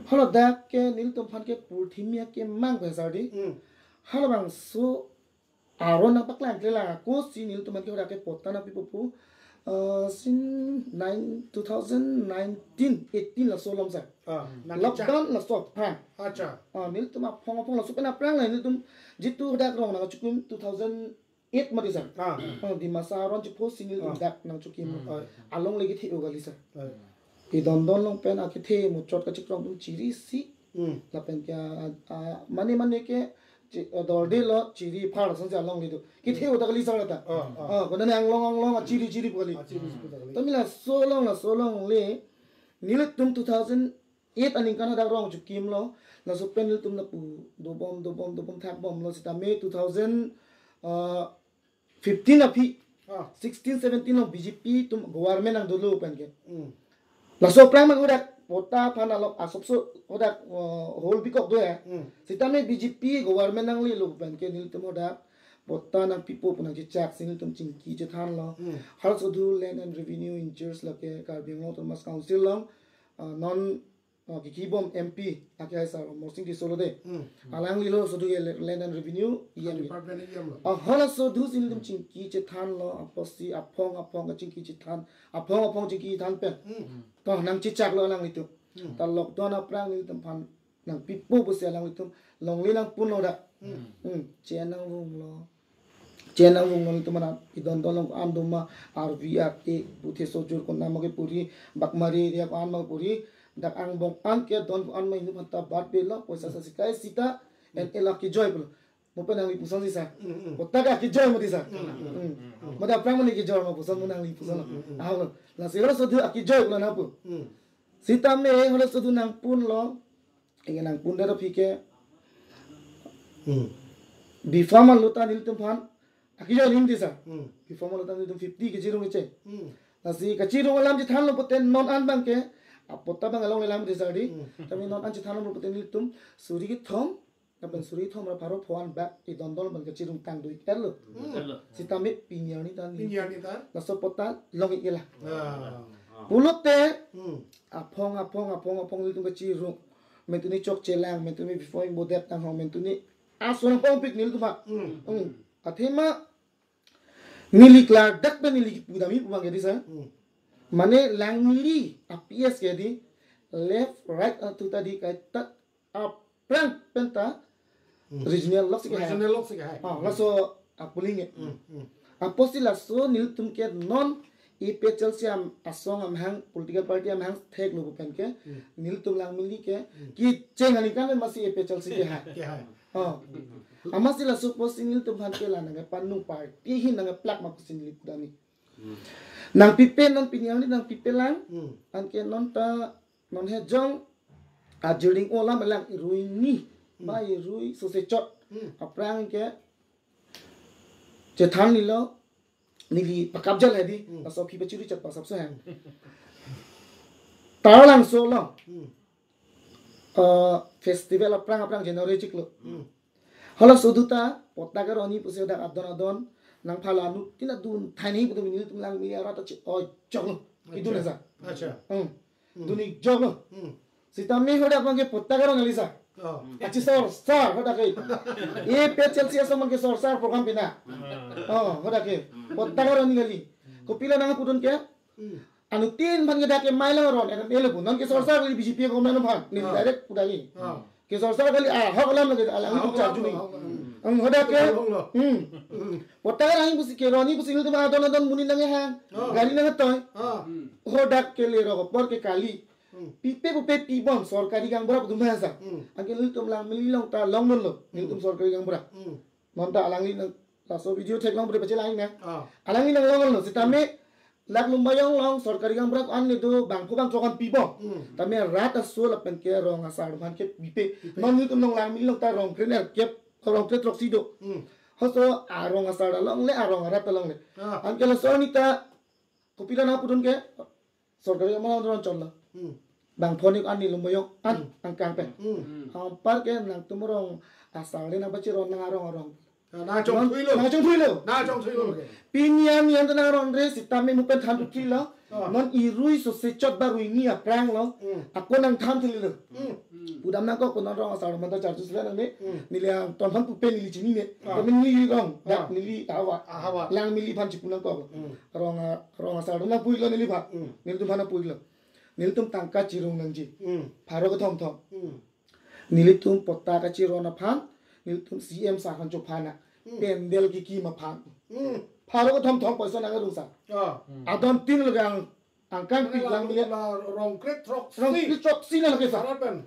halo dak ke nil tom phan ke purthimia ke mang be sardi halo bang so aron na paklang ke la ko si nil tom ke dak ke potana pipu sin 2019 la so lam sa lockdown la so phan acha nil tom phong la so pena prang la nil tom jitu dak rong na chukum 2019 it mati sa di masa ron ci post sinil dak nang chuki along legi the ugali sa i don long pen a the mu chot ka chikrong tum chiri si la pen kya mane ke dor de lo chiri phar sang ja long le do ki the ugali sa ta ko na ang long chiri poli to mila so long le nil tum 2008 aning kana da rong chukim lo la so pen tum na pu do bom thak bom lo sita me 2015 api 16 17 of BJP tum government ang dulu pen ke la so prime udak pota phana lo asop so udak whole bikok do ya sita me BJP government ang li lo pen ke nil tum udak pota nang pipo punang chak sinil tum chingki je than lo har so du land and revenue in charge la ke Karbing lo Thomas council long non kibom MP akai sa mosing di solo de alang lilo so du land and revenue yem hala so du sin dum chingki che than lo aposi apong ka chingki che than apong chingki than pe to nang chi chak lo alang litu ta lockdown aprang ni tum phan nang pipo bu se alang litu long li nang pun lo da chen nang wung lo tumana idon dolong anduma RVR e puthe sojur ko namage puri bakmari ria ko an puri dak ang bong an ke don an mai nu phata bat pe lo poisa sa sikai sita en ela ki joy pulo mo pa nang li pusan si sa otta ka ki joy mo di sa mo da prang ni ki joy mo pusan mo nang li pusan ah la sira so du ki joy pulo na pu sita me hola so du nang pun lo ingen nang pun da phike bifama luta nil tum phan akijo lim disa bifama luta nil tum 50 ke jiro ngiche nasi kachiro alam ji than lo poten non an bang ke apota bang along elam disa di tapi non an ji than lo poten nil tum suri ki thom kapan suri thom ra pharo phwan back i dondol bang kachiro tang dui kerlo sitame pinyani tan naso pota long ikela pulote apong nil tum kachiro mentuni chok chelang mentuni before bodet tang ho mentuni asona pong pik nil tum ba athema nili klar dak pe nili pudami pumang ke disa mane lang nili aps ke di left right to tadi kai tak up prank penta regional lock ke hai laso apuling aposi laso nil tum ke non ipe chelsiam asong am hang political party am hang thek lu pen ke nil tum lang mili ke ki chengani kan masi ipe chelsi ke hai amasila suppose sinil tum han kela nang panung party hin nang plak ma sinil pudami nang pipe non pinyang ni nang pipe lang an ke non ta non he jong a juring olam lang irui ni ba irui so se chot aprang ke che than ni lo nili pakap jal hai di so phi bachuri chat pa sabse hai talang so lo festival aprang January chiklo hala soduta potaka roni puse da adon nang phala nu tina dun thani bu ni tum lang mi ara ta oi choklo idun sa acha duni joglo sitame hoda pange potaka ron lisa achi sar hoda ke e pe chelsea sa man ke sar program pina hoda ke potaka ron gali ko pila nang pudun ke anu tin bang da ke maila ron en ele bu non ke sar gali BJP ko men bhan ni direct pudagi ke sar gali hak lam lagi alang tu charju ni hoda ke potaka ran busi ke roni busi tu ma don muni nang ha gari nang toy hoda ke le ro por ke kali pipe bu pe pi bom sorkari gang bra dum sa angke lu tum lang mili long ta long non lo ni tum sorkari gang bra non ta alang ni la so video thek long bre bache lang na alang ni nang long lo sitame lak lumbayong long sorkari gang bra an ni do bang ko bang chokan pi bom tame rat so la pen ke rong asar ban ke pipe non ni tum long lang mili long ta rong krener kep rong tre troxido hoso arong asar long le arong rat long le angke la so ni ta kopila na pudun ke sorkari gang bra ron chon la bang phonik an ni lumbayong an angkang pe par ke nang tumrong asar le na bachi ron nang arong na chong thui lo pinyan yan na ron re sitame mu pen tham ki lo non irui so se chot ba rui ni aprang lo ako nang tham thili lo budam na ko non rong asar man ta charju sla ne ni le ton phan pu pe ni li chini ne ko min ni gong dak ni li hawa lang mi li phan chi punang ko rong asar na pui lo ni li pha ni tu phana pui lo ni tum tangka chirung nang ji pharo ko thom ni tum potta ka chiro na phan ni tum CM sa khan chok phana pendel ki ma phan Pharo ko thom poison ang rusa. Adon tin lagang angkang pi lang milia. Rong kret trok Rong trok sila lagi sa. Sarapan.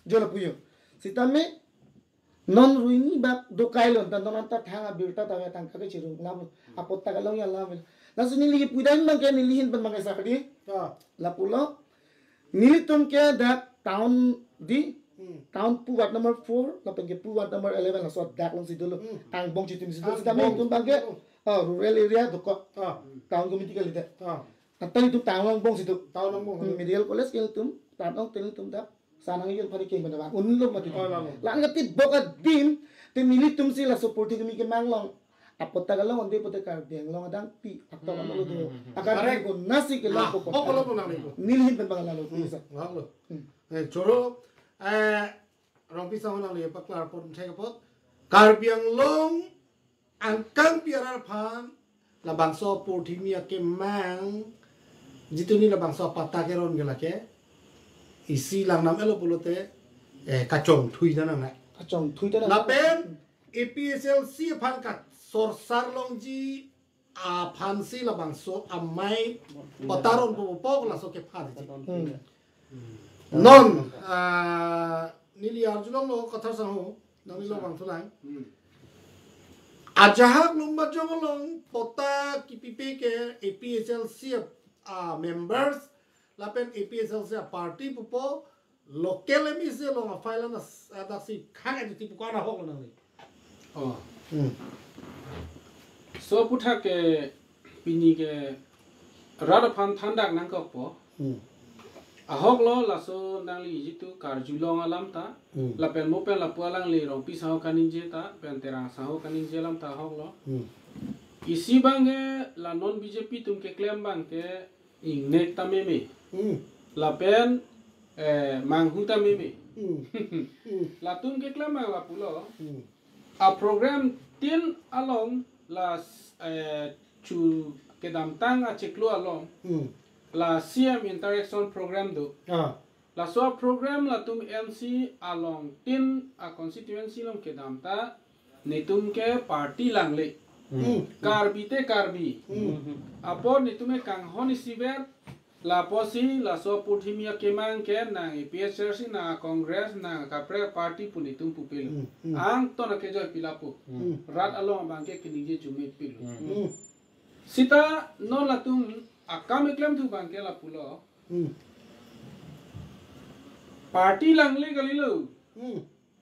Jola puyo. Sitame non ruini bak do kailon tan non ta thanga birta ta tang ka chirung lam apot ta galong ya lam. Lasu nili pudan mang ke nilihin pan mang sa kadi. La pulo nilitum ke that town di town pu wat number 4 la pen ke pu wat number 11 la so dak long sidolo ang bong chitim sidolo sitame tum bang ke rural area do ko town committee ka lite. Atang itu tawang bong situ tawang bong medical college kel tum tanong tel tum da sanang yun pari king banda unlo mati la ngati boka dim te militum sila supporting kami ke manglong apot tagalong onde pote kar deng long adang pi akto kamo lo do akar ko nasi ke lo ko lo nang nilhin pen bangal lo isa ngalo choro rong pi sa nang le paklar pot thek pot kar biang long angkang piarar phan la bangso portimia ke mang jitu ni la bangso pata ke ron gela ke isi lang nam elo pulote kachong thui na nang kachong thui ta la pen APSLC phan ka sorsar long ji a phan si la bangso amai pataron po po la so ke phan ji non nili arjulong lo katha sa ho nang lo bang thulang ajahak lumba jongolong pota kipipe ke APSLC members lapen APSLC party pupo local emise long file na adasi khang ati puko na hok na ni so putha ke pini ke rada phan thandak nang ko po ahok lo laso nang li jitu karjulong alam ta lapen mo pen la pualang li rong pi saho kanin je ta pen terang saho kanin je lam ta ahok lo isi bange la non BJP tum ke claim bang ke ing nek ta meme lapen manghu ta meme la tum ke claim la pulo a program tin along la chu kedam tang a cheklo along la CM interaction program do la so program la tum MC along tin a constituency long kedam ta nitum ke party lang le karbi te karbi apo nitume kang honi siber la posi la so puthimia kemang ke na PSRC na congress na kapre party punitum pupil ang to na ke joy pilapu rat along bangke kinije jume pilu sita no la tum akam eklem tu bangke la pulo party langle galilo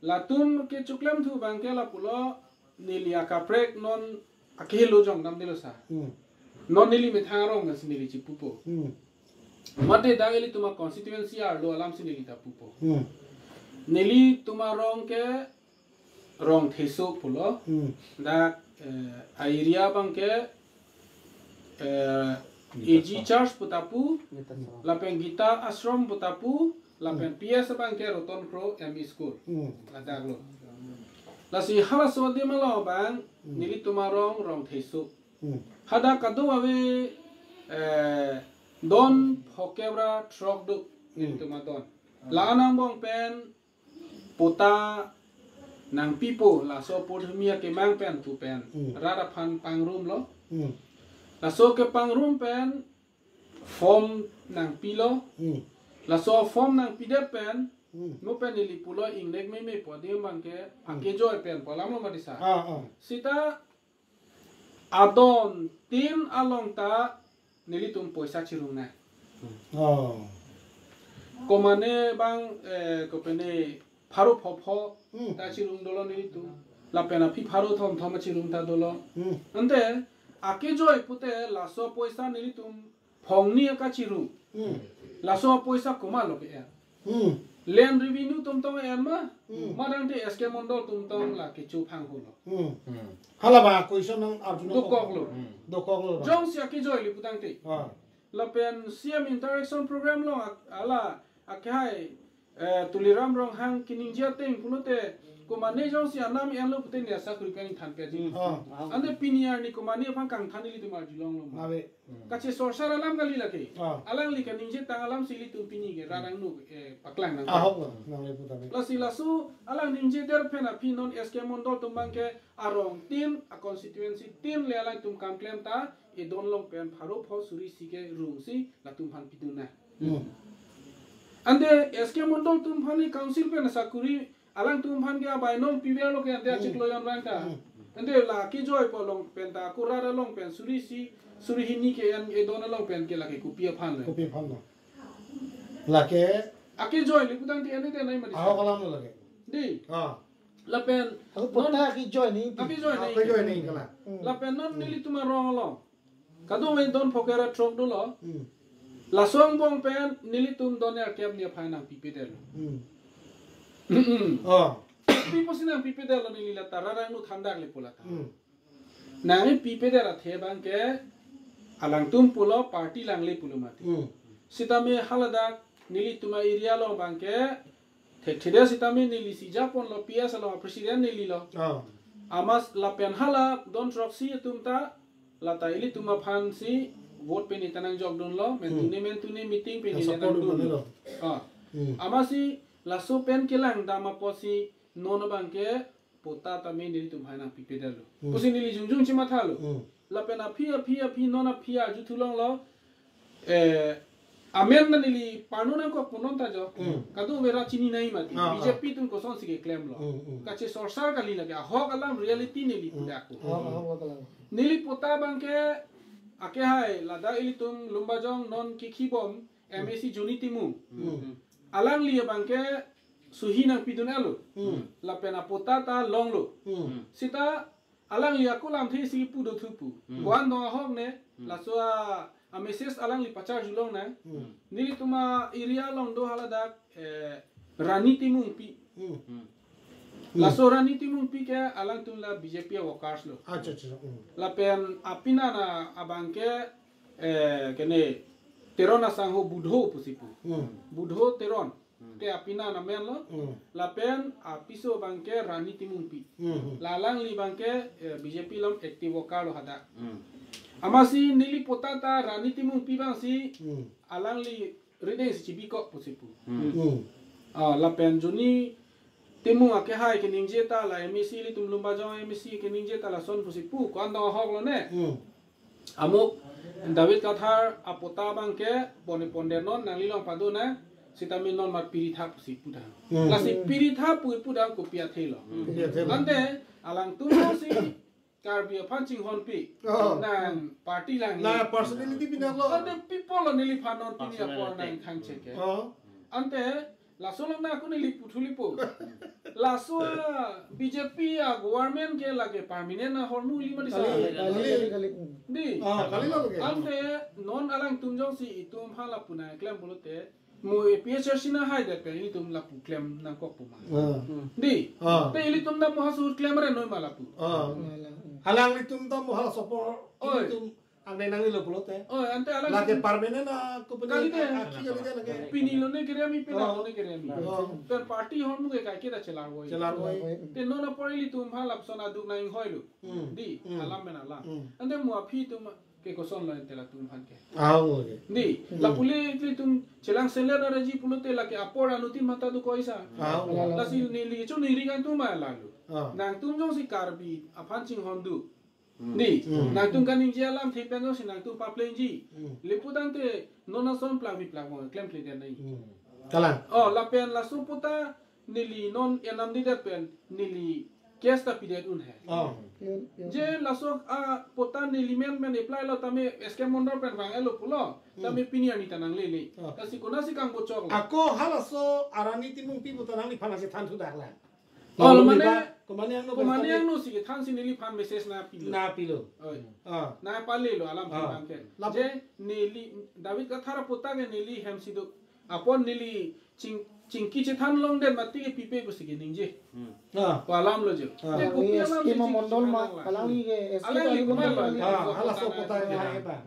latum ke chuklem tu bangke la pulo nilia kaprek non akelo jong nam dilo sa non nili methang ngas nili chipupo mate dangeli tuma constituency ar lo alam sinili ta pupo nili tuma rong ke rong theso pulo da area bangke AG Church Putapu, lapen Gita Ashram Putapu, lapen PS Banke Roton Pro ME School. Lataglo. Lasi hala so de malo bang nili tumarong rong thesu. Hada kadu ave don hokebra truck du nili tumadon. La anang bong pen puta nang pipo la so pudhmia ke mang pen tu pen. Rada phan pangrum lo. La so ke pangrum pen form nang pilo la so form nang pide pen no pen ili pulo ingnek me podium bangke angke joy pen polam lo madisa sita adon tin along ta nili tum poisa chirung na komane bang ko pene pharo phopho ta chirung dolo nili tu la pena phi pharo thom thom chirung ta dolo ante ake joy pute laso poisa nili tum phongni ka chiru laso poisa kuma lo ke land revenue tum tong en ma madang te SK mondol tum tong la ke chu phang hulo hala ba question nang arjuna do koklo jong sia ke joy li putang te la pen CM interaction program lo ala akai tuliram rong hang kiningia teng pulote komane jong si anam yang lo putih ni asa kuri kan than peji ande piniar ni komane phang kang thani li tumar jilong lo Abe. kache sorsar alam kali lagi alang li kan ninje tang alam sili tum pini ke rarang nu paklang nang Ahok nang lepu tabe. lasi lasu alang ninje der pena pinon SK mondol tumbang ke arong tin a constituency tin le alang tum kam klem ta e don long pen pharo pho suri si ke ru si la tum phan pituna ande SK mondol tum phani council pen sakuri alang tum phan ke abai non pivel lo ke ande chik lo yon rang ta ande la ki joy po long pen ta kurara long pen suri si suri hini ke an e don long pen ke la ke kupia phan le Kopi phan no. Lake ake joy li putang ti ande te nai mari ahok alam no lage. di Ah. la pen Aku pota ki join ni. ake joy nai Apa join ni kala? la pen non nili tuma rong lo kadu wen don phokera trok do lo la song bong pen nili tum don ya kep ni phai nang pipi del Oh. pipo sinang pipi del lo nili la tararang nu thandak le pula ta nang pipi del a the bang ke alang tum pulo party lang le pulo mati sitame halada nili tuma area lo bang ke thethida sitame nili si japon lo PS lo president nili lo Oh. amas la pen hala don troxi tumta la taili tuma phan si vote pe ni tanang jog don lo mentune meeting pe ni Support tanang ni don lo. ah amasi la so pen kelang dama posi nono bangke pota ta me ni tum hana pi pedalo posi ni jungjung chima thalo la pen aphi nona phia ju thulong lo amen na nili panuna ko punon ta jo kadu vera chini nai mati BJP tum ko son sige claim lo kache sorsar kali lage ho kalam reality nili puda ko Ahok kalang. nili pota bangke ake hai lada ili tum lumbajong non kikibom MAC junitimu alang liya bangke suhina pidun alo la pena pota ta long lo sita alang liya ko lam thi si pudo thupu wan no hok ne la so a message alang li pachar julong na nili tuma area long do halada rani timung pi la so rani timung pi ke alang tum la BJP workers lo Acha acha. la pen apina na abangke kene teron asang ho budho pusipu budho teron te apina na men lo la pen apiso bangke rani timung pi la lang li bangke BJP lom active worker lo hada amasi nili potata rani timung pi bang si alang li rede si chibiko pusipu la pen juni temu ake hai ke ningje ta la MAC li tum lumba jong MAC ke ningje ta la son pusipu ko anda hok lo ne amuk David kathar apota bangke pone ponde non nang lilong padu na sitami non mat piritha pusi puda la si piritha puda ko pia thelo ande alang tu si karbia punching hon pi nang party lang Na personality pinang lo. ande people lo nili phanon pini apor nang khang cheke Oh. ante laso lang na ako nili puthuli po laso BJP government ke lage permanent na hormu lima di sa Kali. di Ah, kali lo lagi. ante non alang tumjong si itum hala puna claim bolote mo PHRC na hai de pe itum la pu claim na ko pu ma di te itum na mo hasur claim re noi mala pu Halang ni tum tam hal sopor. Tum ang nenang lo pulot eh. oh ante alang Lagi parmenen na Kali kupeni de. aki kali de lagi. pini lo ne kere mi pela lo ne kere mi per party hormu ke kai ke da chelar wo Celar boy. te no na porili tum hala sona duk na ing hoilu di alam mena la ante mo api tum ke ko son lo ente la tum han ke Aw lagi. di la puli itli tum chelang seller na raji pulote la ke apor anutin mata du ko isa Aw. la si ni li chu ni ri kan tum ma la lu Ah. nang tum jong si karbi apan ching hondu ni nang tum kan ing jalam thi pen jong si nang tum pa plen ji lipudang te nona son plang vi plang mo klem kle den nai Kalang. oh la pen la suputa nili non enam di pen nili kesta pidet un hai Oh. je la sok a pota nili men apply lo tame eske mondor pen bang elo pulo tame pinia ni tanang lele kasi kuna si kang bocok la Ako halaso arani timung pipu tanang ni panas tan tu dah lah. oh lo mane Kumani ang no. kumane yang no si than si nili pan message na pilo Na pilo. oi Ah. na pale lo alam bang ke je nili David ka thara pota ke nili hem sidu apon nili chingki che than long den mati ke pipe ko sigi ningje Ah. ko alam lo je je ko pi alam Skema mondol ma kalang ni ke Alang li kumal Ah, halas so pota ya eta.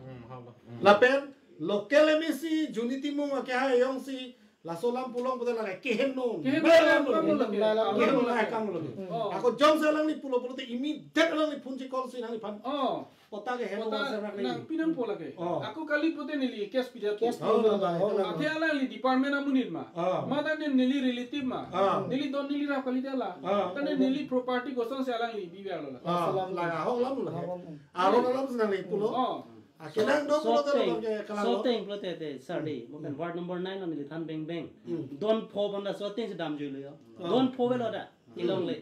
Lapen local emisi juniti mung ke ha yong si la solam pulong betul lagi kehen non Kehen belam kamu lagi lagi. kehen non lagi kamu lagi Oh. aku jom selang ni pulo te immediate lang ni punci call si nang ni pan Oh. kota ke hen Kota serak nang ni pinang pola ke. Oh. Aku kali pute nili kes pidat. Kes Oh, pun lah, oh, lah. Ate ala li department amunit ma. Ah. Mata ne nili relative ma. Ah. Nili don nili rap kali dala. Ah. Tane nili property gosong se alang li bibi alo la. lah hong lam lagi aron lam senang ni pulo Oh. akhirnya do pulo te lang ke kalang Soteng pula te sardi bukan ward number 9 on the than beng beng don pho banda soteng se dam julu yo don pho velo da ilong le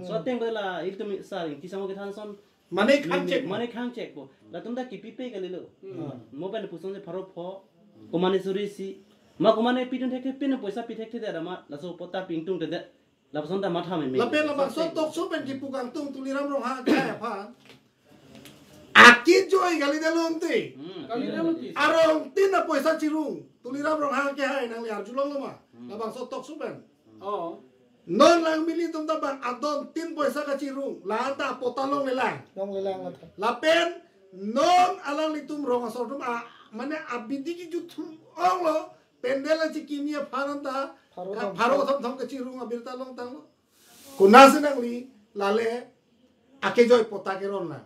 soteng bela itu mi sari kisamo ke than son mana kan cek mane khang check bo la tum da ki pipe ke lelo mobile puson se pharo pho komane suri si ma komane pidun thek pin poisa pi thek da ma la so pota pingtung te la puson da matha me me la pen la bang so tok so ben ki pugang tung tuliram rong ha ka pa aki joy gali dalon te Kali dala ti. arong tin na poisa cirung tuliram rong ha ke hai nang li arjulong lama la bang so tok so ben Oh. non lang mili tum da bang adon tin poisa ka cirung la ta potalong le lang Nong lelang ata. la pen non alang litum rong asor tum a mane abidi ki jutum ong lo pendela ci kimia pharanta pharo thom thom ka cirung abirta long tang lo kunas nang li lale ake joy pota ke ron na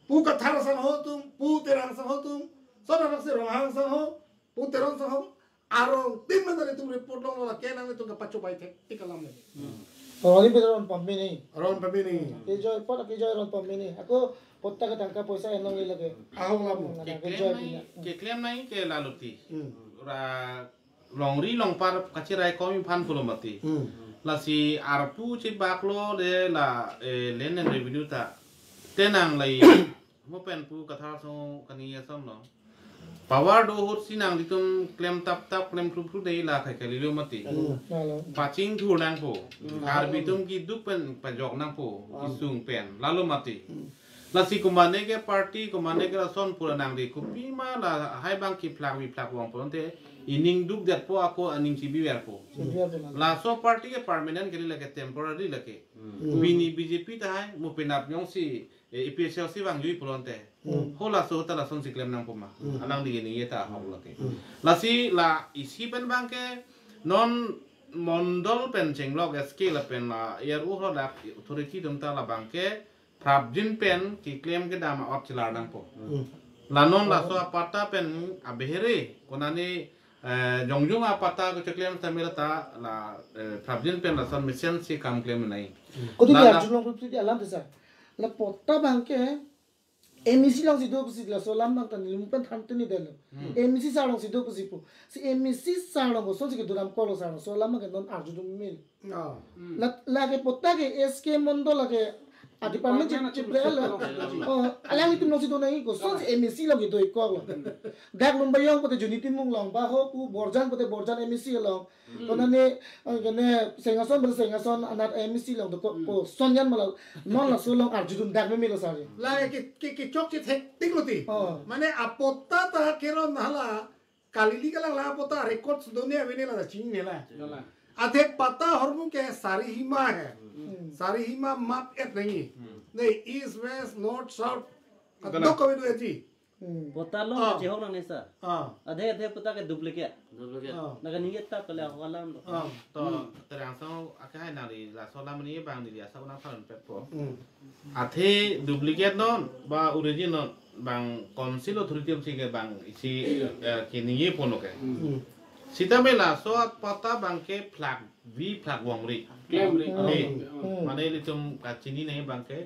pu ka thar sang ho tum pu terang sang ho tum sona rak se rong hang sang ho pu terong sang ho arong tin man dali tum report long la ke nang tum ka pacho bai thek tikalam le Oh, ini betul on pambi ni. ron pabi ni Kejoy pot kejoy on pambi ni. Aku potta ka tangka poisa enong le lagi. ahong lam Kejoy punya. ke claim nai ke laluti ra longri longpar kacirai komi pan pulo mati la si arpu ci baklo le la lenen revenue ta tenang lai mo pen pu katha so kaniya som no power do hot sinang ditum claim tap claim pru dei la khai khai lo mati Nalo. paching thu nang po har bitum ki duk pen pajok nang po isung pen lalu mati la si kumane ke party kumane ke son pura nang di kupi ma la hai bang ki plak wi plak wang ponte ining duk dat po ako aning si biwer po Biar benar. la so party ke permanent ke lake temporary lake bini BJP ta hai mo penap nyong si EPSL si wang jui polonte hola so ta la son si klem nang po ma alang di ni yeta ha lake la si la isi pen bang ke non mondol pen chenglok SK la pen la yer u ho dak authority dum ta la bang ke prabjin pen ki claim ke dama ot chilar nang po la non la so apata pen abehere konani jongjung apata ko claim tamira ta la prabjin pen la son mission si kam claim nai Kau tu La- biar la- julung tu dia alam tu sah. La potta bangke emisi lang sido pusi la solam nang tan lumpen thantu ni delo. Emisi sa lang sido pusi pu. Si emisi sa lang ko so si duram ko lo sa lang solam nang non arju dum mil. ah La ke potta ke SK mondo la ke a department chip la. Oh, alang itu no sido nai ko so si emisi lang itu ko lo. Dak lumba yong pote junitin mung long ba ho ku borjan pote borjan emisi long. Konane kene sengason bersengason anat emisi long to ko sonyan malau non la so long arju dum dak me milo sa. la ki chok chi thek tik lo ti Oh. mane apota ta kero nahala kalili kala la apota records dunia vene la ching ne la Dala. athe pata hormu ke sari hima hai sari hima map et nahi नहीं east west north south दो कभी दो ऐसी pota lo Ah. je hok nang ne sa हाँ adhe pota ke duplicate Duplicate. naga ni ta kala halam do हाँ to terang so akai nari la so lam ni bang di dia sa na phal pe po 嗯 athe duplicate non ba original bang council authority si ke bang si kini ye pono ke 嗯 sita mela so pata bang ke plak vi plak wong ri Claim ni. ni mane litum ka chini nei bang ke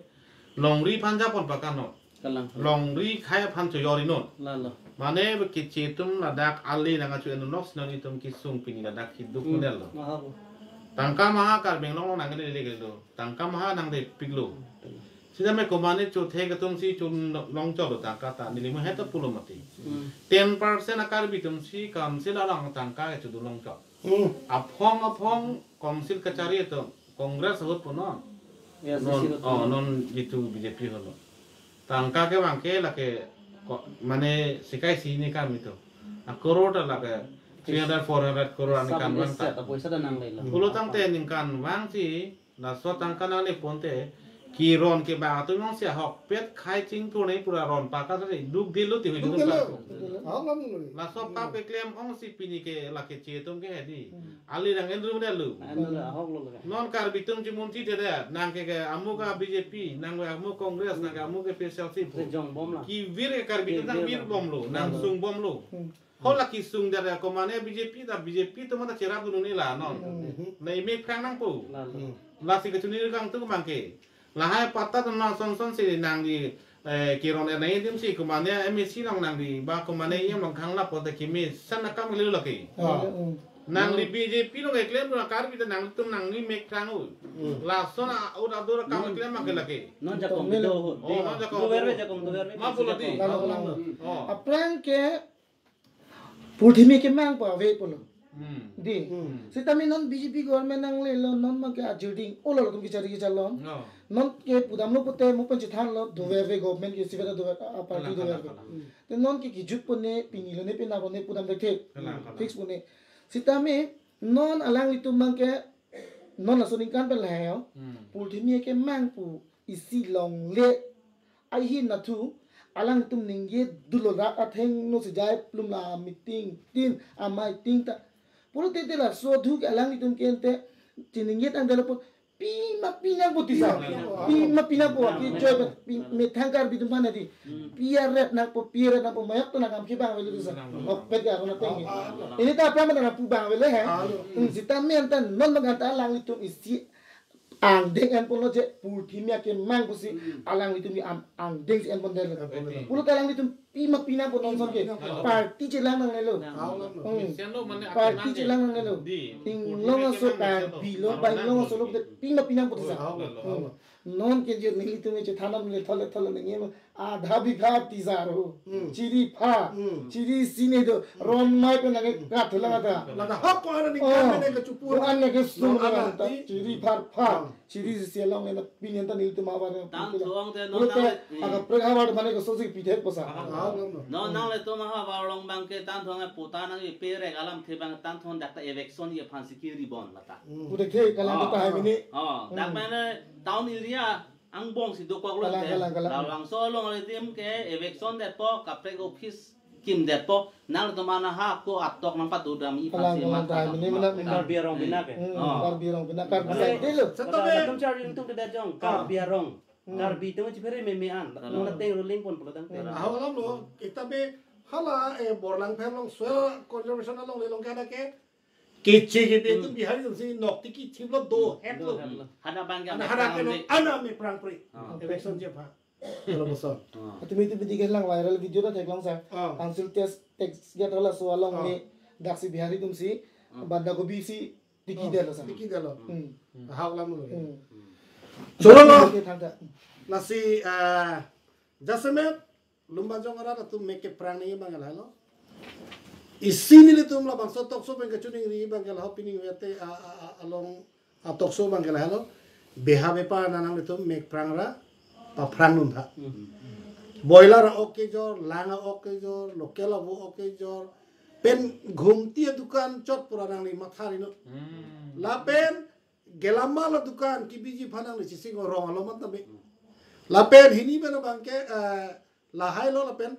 longri phanja pon pakan no kalang longri khai phan cho yori non la lo mane be ki chetum ladak ali nanga chu enu nox nang itum ki sung pini ladak ki duk model lo ma ha tangka maha kar beng long nang le le lo tangka maha nang de piglo sida me komane chu the ka tum si chun long cho lo tangka ta ni le ma heta pulo mati 10% akar bi tum si kam si la lang tangka chu du long cho 嗯 apong komsil kacari itu kongres hot pono ya non sisi oh non itu BJP holo tangka ke bangke lake mane sikai sini kam itu akorot lake 300 400 crore ani kan bang sa ta poisa da nang lai la ulo tang te ning kan bang si na so tangka na le ponte ki ron ke ba tu nong sia hok pet khai ching tu nei pura ron pa ka re duk di lu ti hu Đúng tu cái ba lo. Áo lắm rồi. la so pa pe klem ong si pini ke la ke che tum ke di ali dang endru ne lu Anu lah hok lo lah. non kar bitum ci mun ti de nang ke amu ka BJP nang amu Congress nang amu ke PSLC Sejong bom lah. ki vir ke kar bitum nang vir bom lu nang sung bom lu hola ki sung da ko mane BJP da BJP to mata cerap dulu ni la non nei me phang nang pu Lah. la si ke chuni kang tu bang ke la hai patta to na son son si nang di ki ron nei dim si ko mane MSC nang nang di ba ko mane yem nang khang la po ta ki me san na kam le lu la ki nang li BJP lo ke claim na kar bi ta nang tum nang ni me phang u la so na o da do kam claim ma ke la ke Non jakong do. Oh, non jakong. Do verwe jakong do verwe. Ma pula di. Lalu. Aplang ke purthimi ke mang pa ve puno. Di. Sitami non BJP government nang le lo non ma ke ajuding olo tum ki chari ki chalon. Non ke pudam lo putte mu pen chithan lo do ve government ke sivera do party do ve. Te non ke ki jup pone pini lo ne pe na bone pudam de fix pone. Sitami non alang li tum mang ke non la soning kan pe la purthimi ke mang pu isi long le ai hin na thu alang tum ningge dulora atheng no se jai plum la meeting tin amai ting ta puro te la so thu ke alang tum kente tiningge tang delo po pina butisa pina po ki joy me thangkar bi tum pana di pia ret na po mayak to na kam ki bang velu sa ok pet ga na tengi ini ta apa na pu bang velu he sitamian tan non maganta alang tum isi ang deng en pun loje purthimia ke mang pusi alang itu mi ang deng en pun del pulu talang itu pina pun non ke party jelang nang lelo party jelang nang lelo ting longa so ka bilo bai longa so lo pina pun sa non ke je nili tu me che thana me thale ngi आधा बिघा तिजारो चिरी फा चिरी सिने दो रोन माय पे लगे काठ लगा था लगा हक को आने निकालने के चुपूर आने के सुन लगा था चिरी फा चिरी से लोग ने पिनियन त नील मावा ने तांग थोंग ते नो बोलते अगर प्रगावाड़ बने को सोची पीठे पोसा नो नाउ ले तो महा बालोंग बांग के तांग थोंग पोता ना ये पेरे गालम थे बांग तांग थोंग डाक्टर इलेक्शन ये फांसी की रिबॉन लता उदे के कला तो है मिनी डाक मैंने town area ang bong si dokwa ulo te lang so long le tim ke election det po kapre office kim det po nang to mana ha ko atok nang patu dam I pasi ma ta Kar biarong bina ke. kar biarong bina kar bisa dilo Tum cari tum te dajong kar biarong. Kar bi tum chipere me an. Nang lateng rolling pon pulang te. hawalam lo kita be hala borlang phen long soil conservation long le long kana ke kece ke be tu bihari si nokti ki thimlo do het lo hada bang ga hada ke no ana me prang pri election je pha lo boson tumi tu bidigan lang viral video ta theklang sa council test text get hala so along me daksi bihari tum si banda ko bisi tiki delo sa tiki delo hawalam lo cholo lo nasi jasemet lumba jongara tu make prang ni bangal halo isini le tum la bangso tokso bang kachuning ri bangal ha pining wete along tokso bangal halo beha bepa nanang le tum make prang ra pa prang nun tha boiler okay jor langa okay jor local abo okay jor pen ghumti dukan chot pura nang ni mathari no la pen gelama la dukan ki biji phanang le sing rong alo mat tabe la pen hini bena bangke la hai lo la pen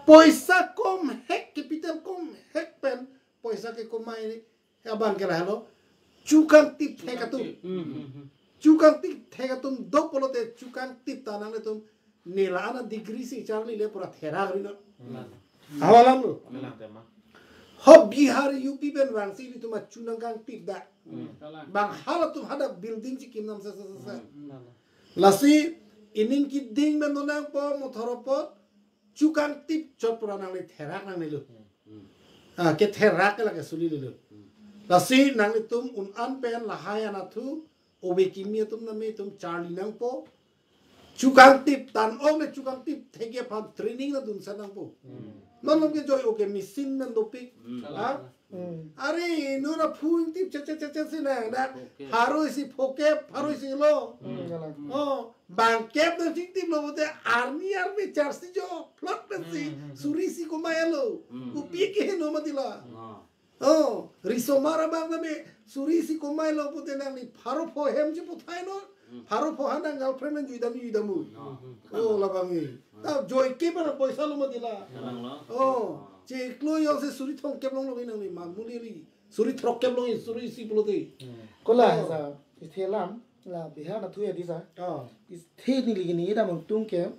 पैसा कम है कैपिटल कम है पेन पैसा के कमाई नहीं क्या बांध के रह लो चुकान टिप है का तुम दो पोलोते चुकान टिप ताना ने तुम नीलाना डिग्री से चार्ली ले पूरा थेरा करी ना हवालाम लो हो बिहार यूपी बेन वांसी भी तुम चुनांगांग टिप दा बांग हाल तुम हदा बिल्डिंग ची किम नाम से लसी इनिंग की डिंग में नोना पो मोथरो पो चुकान टिप चोट पुरा नांगले थेराक नांगले लो के थेराक लगे सुली लो लसी नांगले तुम उन अन पेन लहाया ना थू ओबे किमिया तुम ना में तुम चार्ली नांग पो चुकान टिप तान ओ में चुकान टिप थेगे फान ट्रेनिंग ना दुन सा नांग पो नॉन लगे जो ओके मिसिन ना दोपी अरे नूरा फूल टिप चे से ना हारो इसी फोके हारो इसी लो bangkep na tingtip lo bote army charsi jo plot pensi surisi ko mayalo upi ke no matila risomara bang na me surisi ko mayalo bote na ni pharo pho hem je puthai no Paru pohana girlfriend and yudamu. Oh labangi. Now joy keeper boy salumadila. Oh, je klo yo se suri thong keblong lo inang ni mamuli li. Suri throk keblong suri si plote. Kola sa ithelam la biha na thuya di sa. Is the ni ligini da mang tung ke.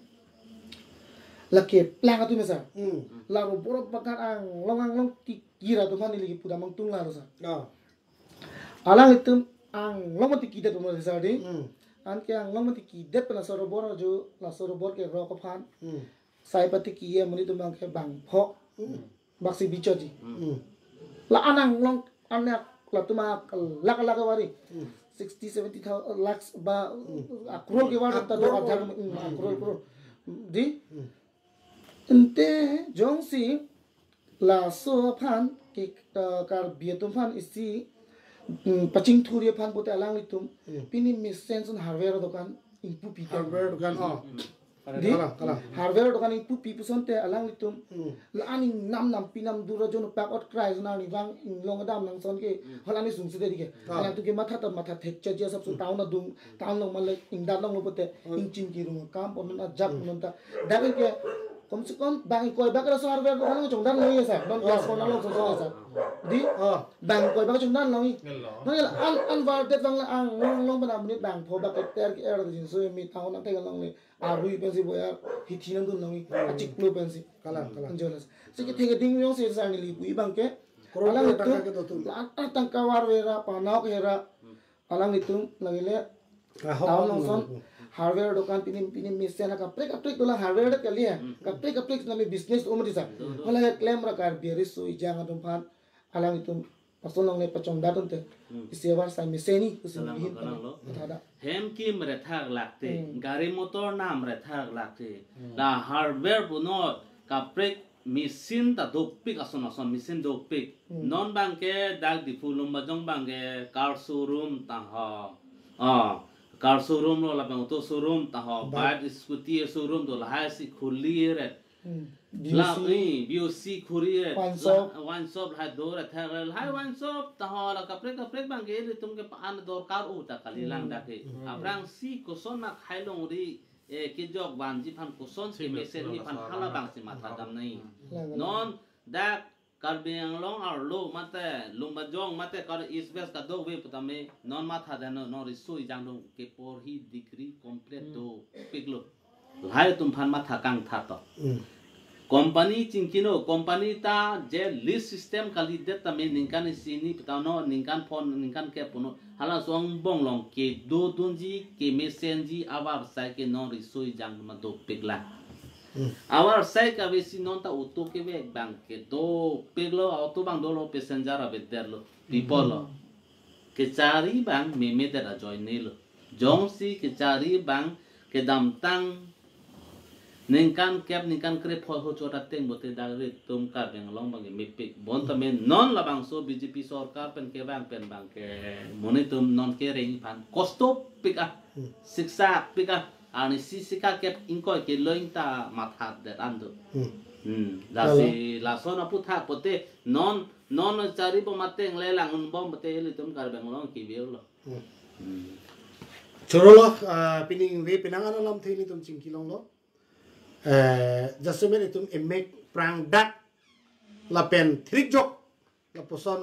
La ke plang atu mesa. La ro borok bakar ang long ti kira tu kan ni ligi puda mang tung la ro sa. Alang itu ang long ti kida tu mo sa di. An ke ang long ti kida pala sa ro bor jo la sa ro bor ke ro ko phan. Sai pati kiye muni tu mang ke bang pho. Baksi bicho ji. La anang long anak la tu ma la wari. 60-70,000 lakhs ba crore ke wari ta do adhar crore di. Ente jongsi la so phan ke kar bietum phan isi paching thuri phan pote alang litum pini missenson hardware dokan impu pi Hardware dukan di hardware dokan impu pi pusonte alang litum la ani nam pinam dura jon pack out cry na ni bang long dam nang son ke holani sung se de ke alang tu ke matha thek cha je sab su taun na dung taun long mal ing da long pote ing chin ki rum kam pon na jap non ta da ke कम से कम बैंक कोई बाग रसो हार्वेयर दुकान में चुंगदान नहीं है sir non class कोना लोग सोचो है सर दी बैंक कोई बाग चुंगदान नहीं नहीं अन वार्टेड बंगला आंग लोग बना बनी बैंक फो बाग तेर के एर जिन सो मी ताऊ ना तेगल लोग ले आरुई पेंसी बोया हिथी न दुन नहीं अचिक ब्लू पेंसी कला जोलस से के थेगे दिंग यो से सानी ली बुई बंग के अलग itu लाटा तंका वारवेरा पानाक हेरा अलग itu लगले ताऊ notion hardware dokan pini misena kapre dola hardware ke liya kapre nami business umri sa wala claim ra kar biaris so ijang adum phan alang itu pasonong ne pachong datun te isewar sa miseni usin hin tada hem kim re thak lakte gari motor nam re thak lakte la hardware buno kapre machine ta dopik ason machine dopik non bangke dag difulum bajong bangke car showroom ta ha car showroom लो लापे तो showroom ता हो bike scooty showroom तो ला सी खुली रे ला बीओसी खुरी रे वन शॉप ला दो रे था ला वन शॉप ता हो ला कपड़े बांगे रे तुमके पान दरकार ओ ता खाली लांग दाके आपरांग सी कोसन मा खाइलों री ए के जॉब बांजी फान कोसन से मेसेज नि फान हाला बांसी माथा दम नहीं नॉन दैट कर बेंग लोंग आर लो मते लुंग बजोंग मते कर इस बेस का दो वे पतमे नॉन माथा देनो नो रिसो इजांग लो के पोर ही डिग्री कंप्लीट दो पिगलो लाय तुम फान माथा कांग था तो कंपनी चिंकिनो कंपनी ता जे लिस्ट सिस्टम काली दे तमे निंकान सिनी पतानो निंकान फोन निंकान के पुनो हाला सोंग बोंग लोंग के दो तुंजी के मेसेंजी आवार साइ के नो रिसो इजांग म दो पिगला awar sai ka besi non ta auto ke be bank ke do peglo auto bang do lo passenger a beder lo people lo ke cari bang meme da join ne lo jong si ke cari bang ke dam tang ningkan kep ningkan kre pho ho chota teng bote da re tum ka beng long bang me pe bon ta men non la bang so bjp sarkar pen ke bang ke mone tum non ke re pan kosto pick up siksa pick up ani sisika kep ingkoi ke loing ta matha de ando la si la sona putha pote non cari bo mateng le lang un bom pote le tum kar bang long ki beu lo chorolo pining we pinangan lam thini tum chingkilong lo jasme tum emek prang dak la pen thrik jok la poson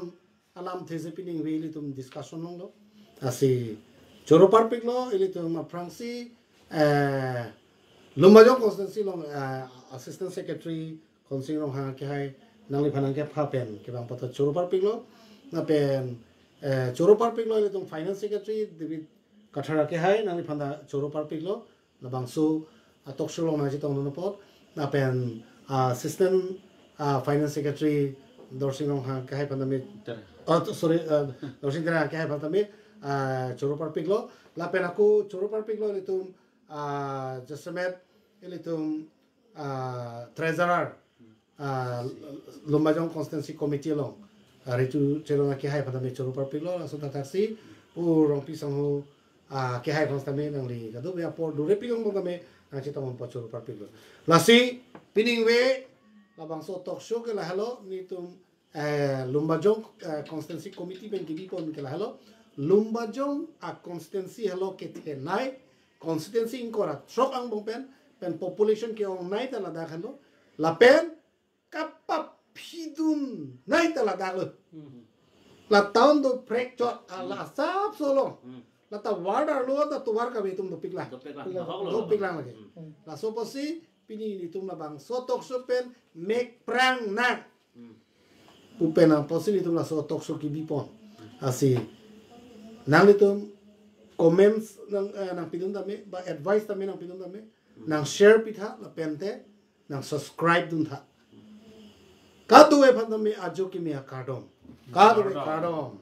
alam these pining we li tum discussion long lo asi choro parpik lo ili tum frangsi Lumajong constituency long assistant secretary konsing long ha ke hai nangli phanang ke pha pen ke bang pata choro parpik lo na pen choro parpik lo ili tum finance secretary David Kathara ke hai nangli phanda choro parpik lo na bangsu atok shulong na jitong no pot na pen assistant finance secretary dorsing long ha ke hai phanda me sorry dorsing kara ke hai phanda me choro parpik lo la pen aku choro parpik lo ili tum Jasamet ilitum treasurer Lumajong constituency committee long ritu celong ke hai pada me choro parpik lo langsung taksi urong pisang ho ke hai phang tame nang li gadu ya por dure pigong mo tame ang chita mon po choro parpik lo lasi pining we labang so talk show ke la hello ni tum Lumajong constituency committee ben kibi pon ke la hello lumba jong a constituency hello ke the nai constituency in kora trok ang bong pen population ke ong nai ta la da hello la pen kapap pidun nai ta la da lo la town do prek chot ala sap solo la ta ward ar lo ta tuwar ka betum do pikla do pikla lagi la so posi pini ni tum la bang so tok so pen make prang na upena posi ni tum la so tok so ki bipon asi nang litum comments nang pidun dame ba advice dame nang pidun dame nang share pitha la pente nang subscribe dun tha ka tu e phan dame ajo ki me kadom ka du kadom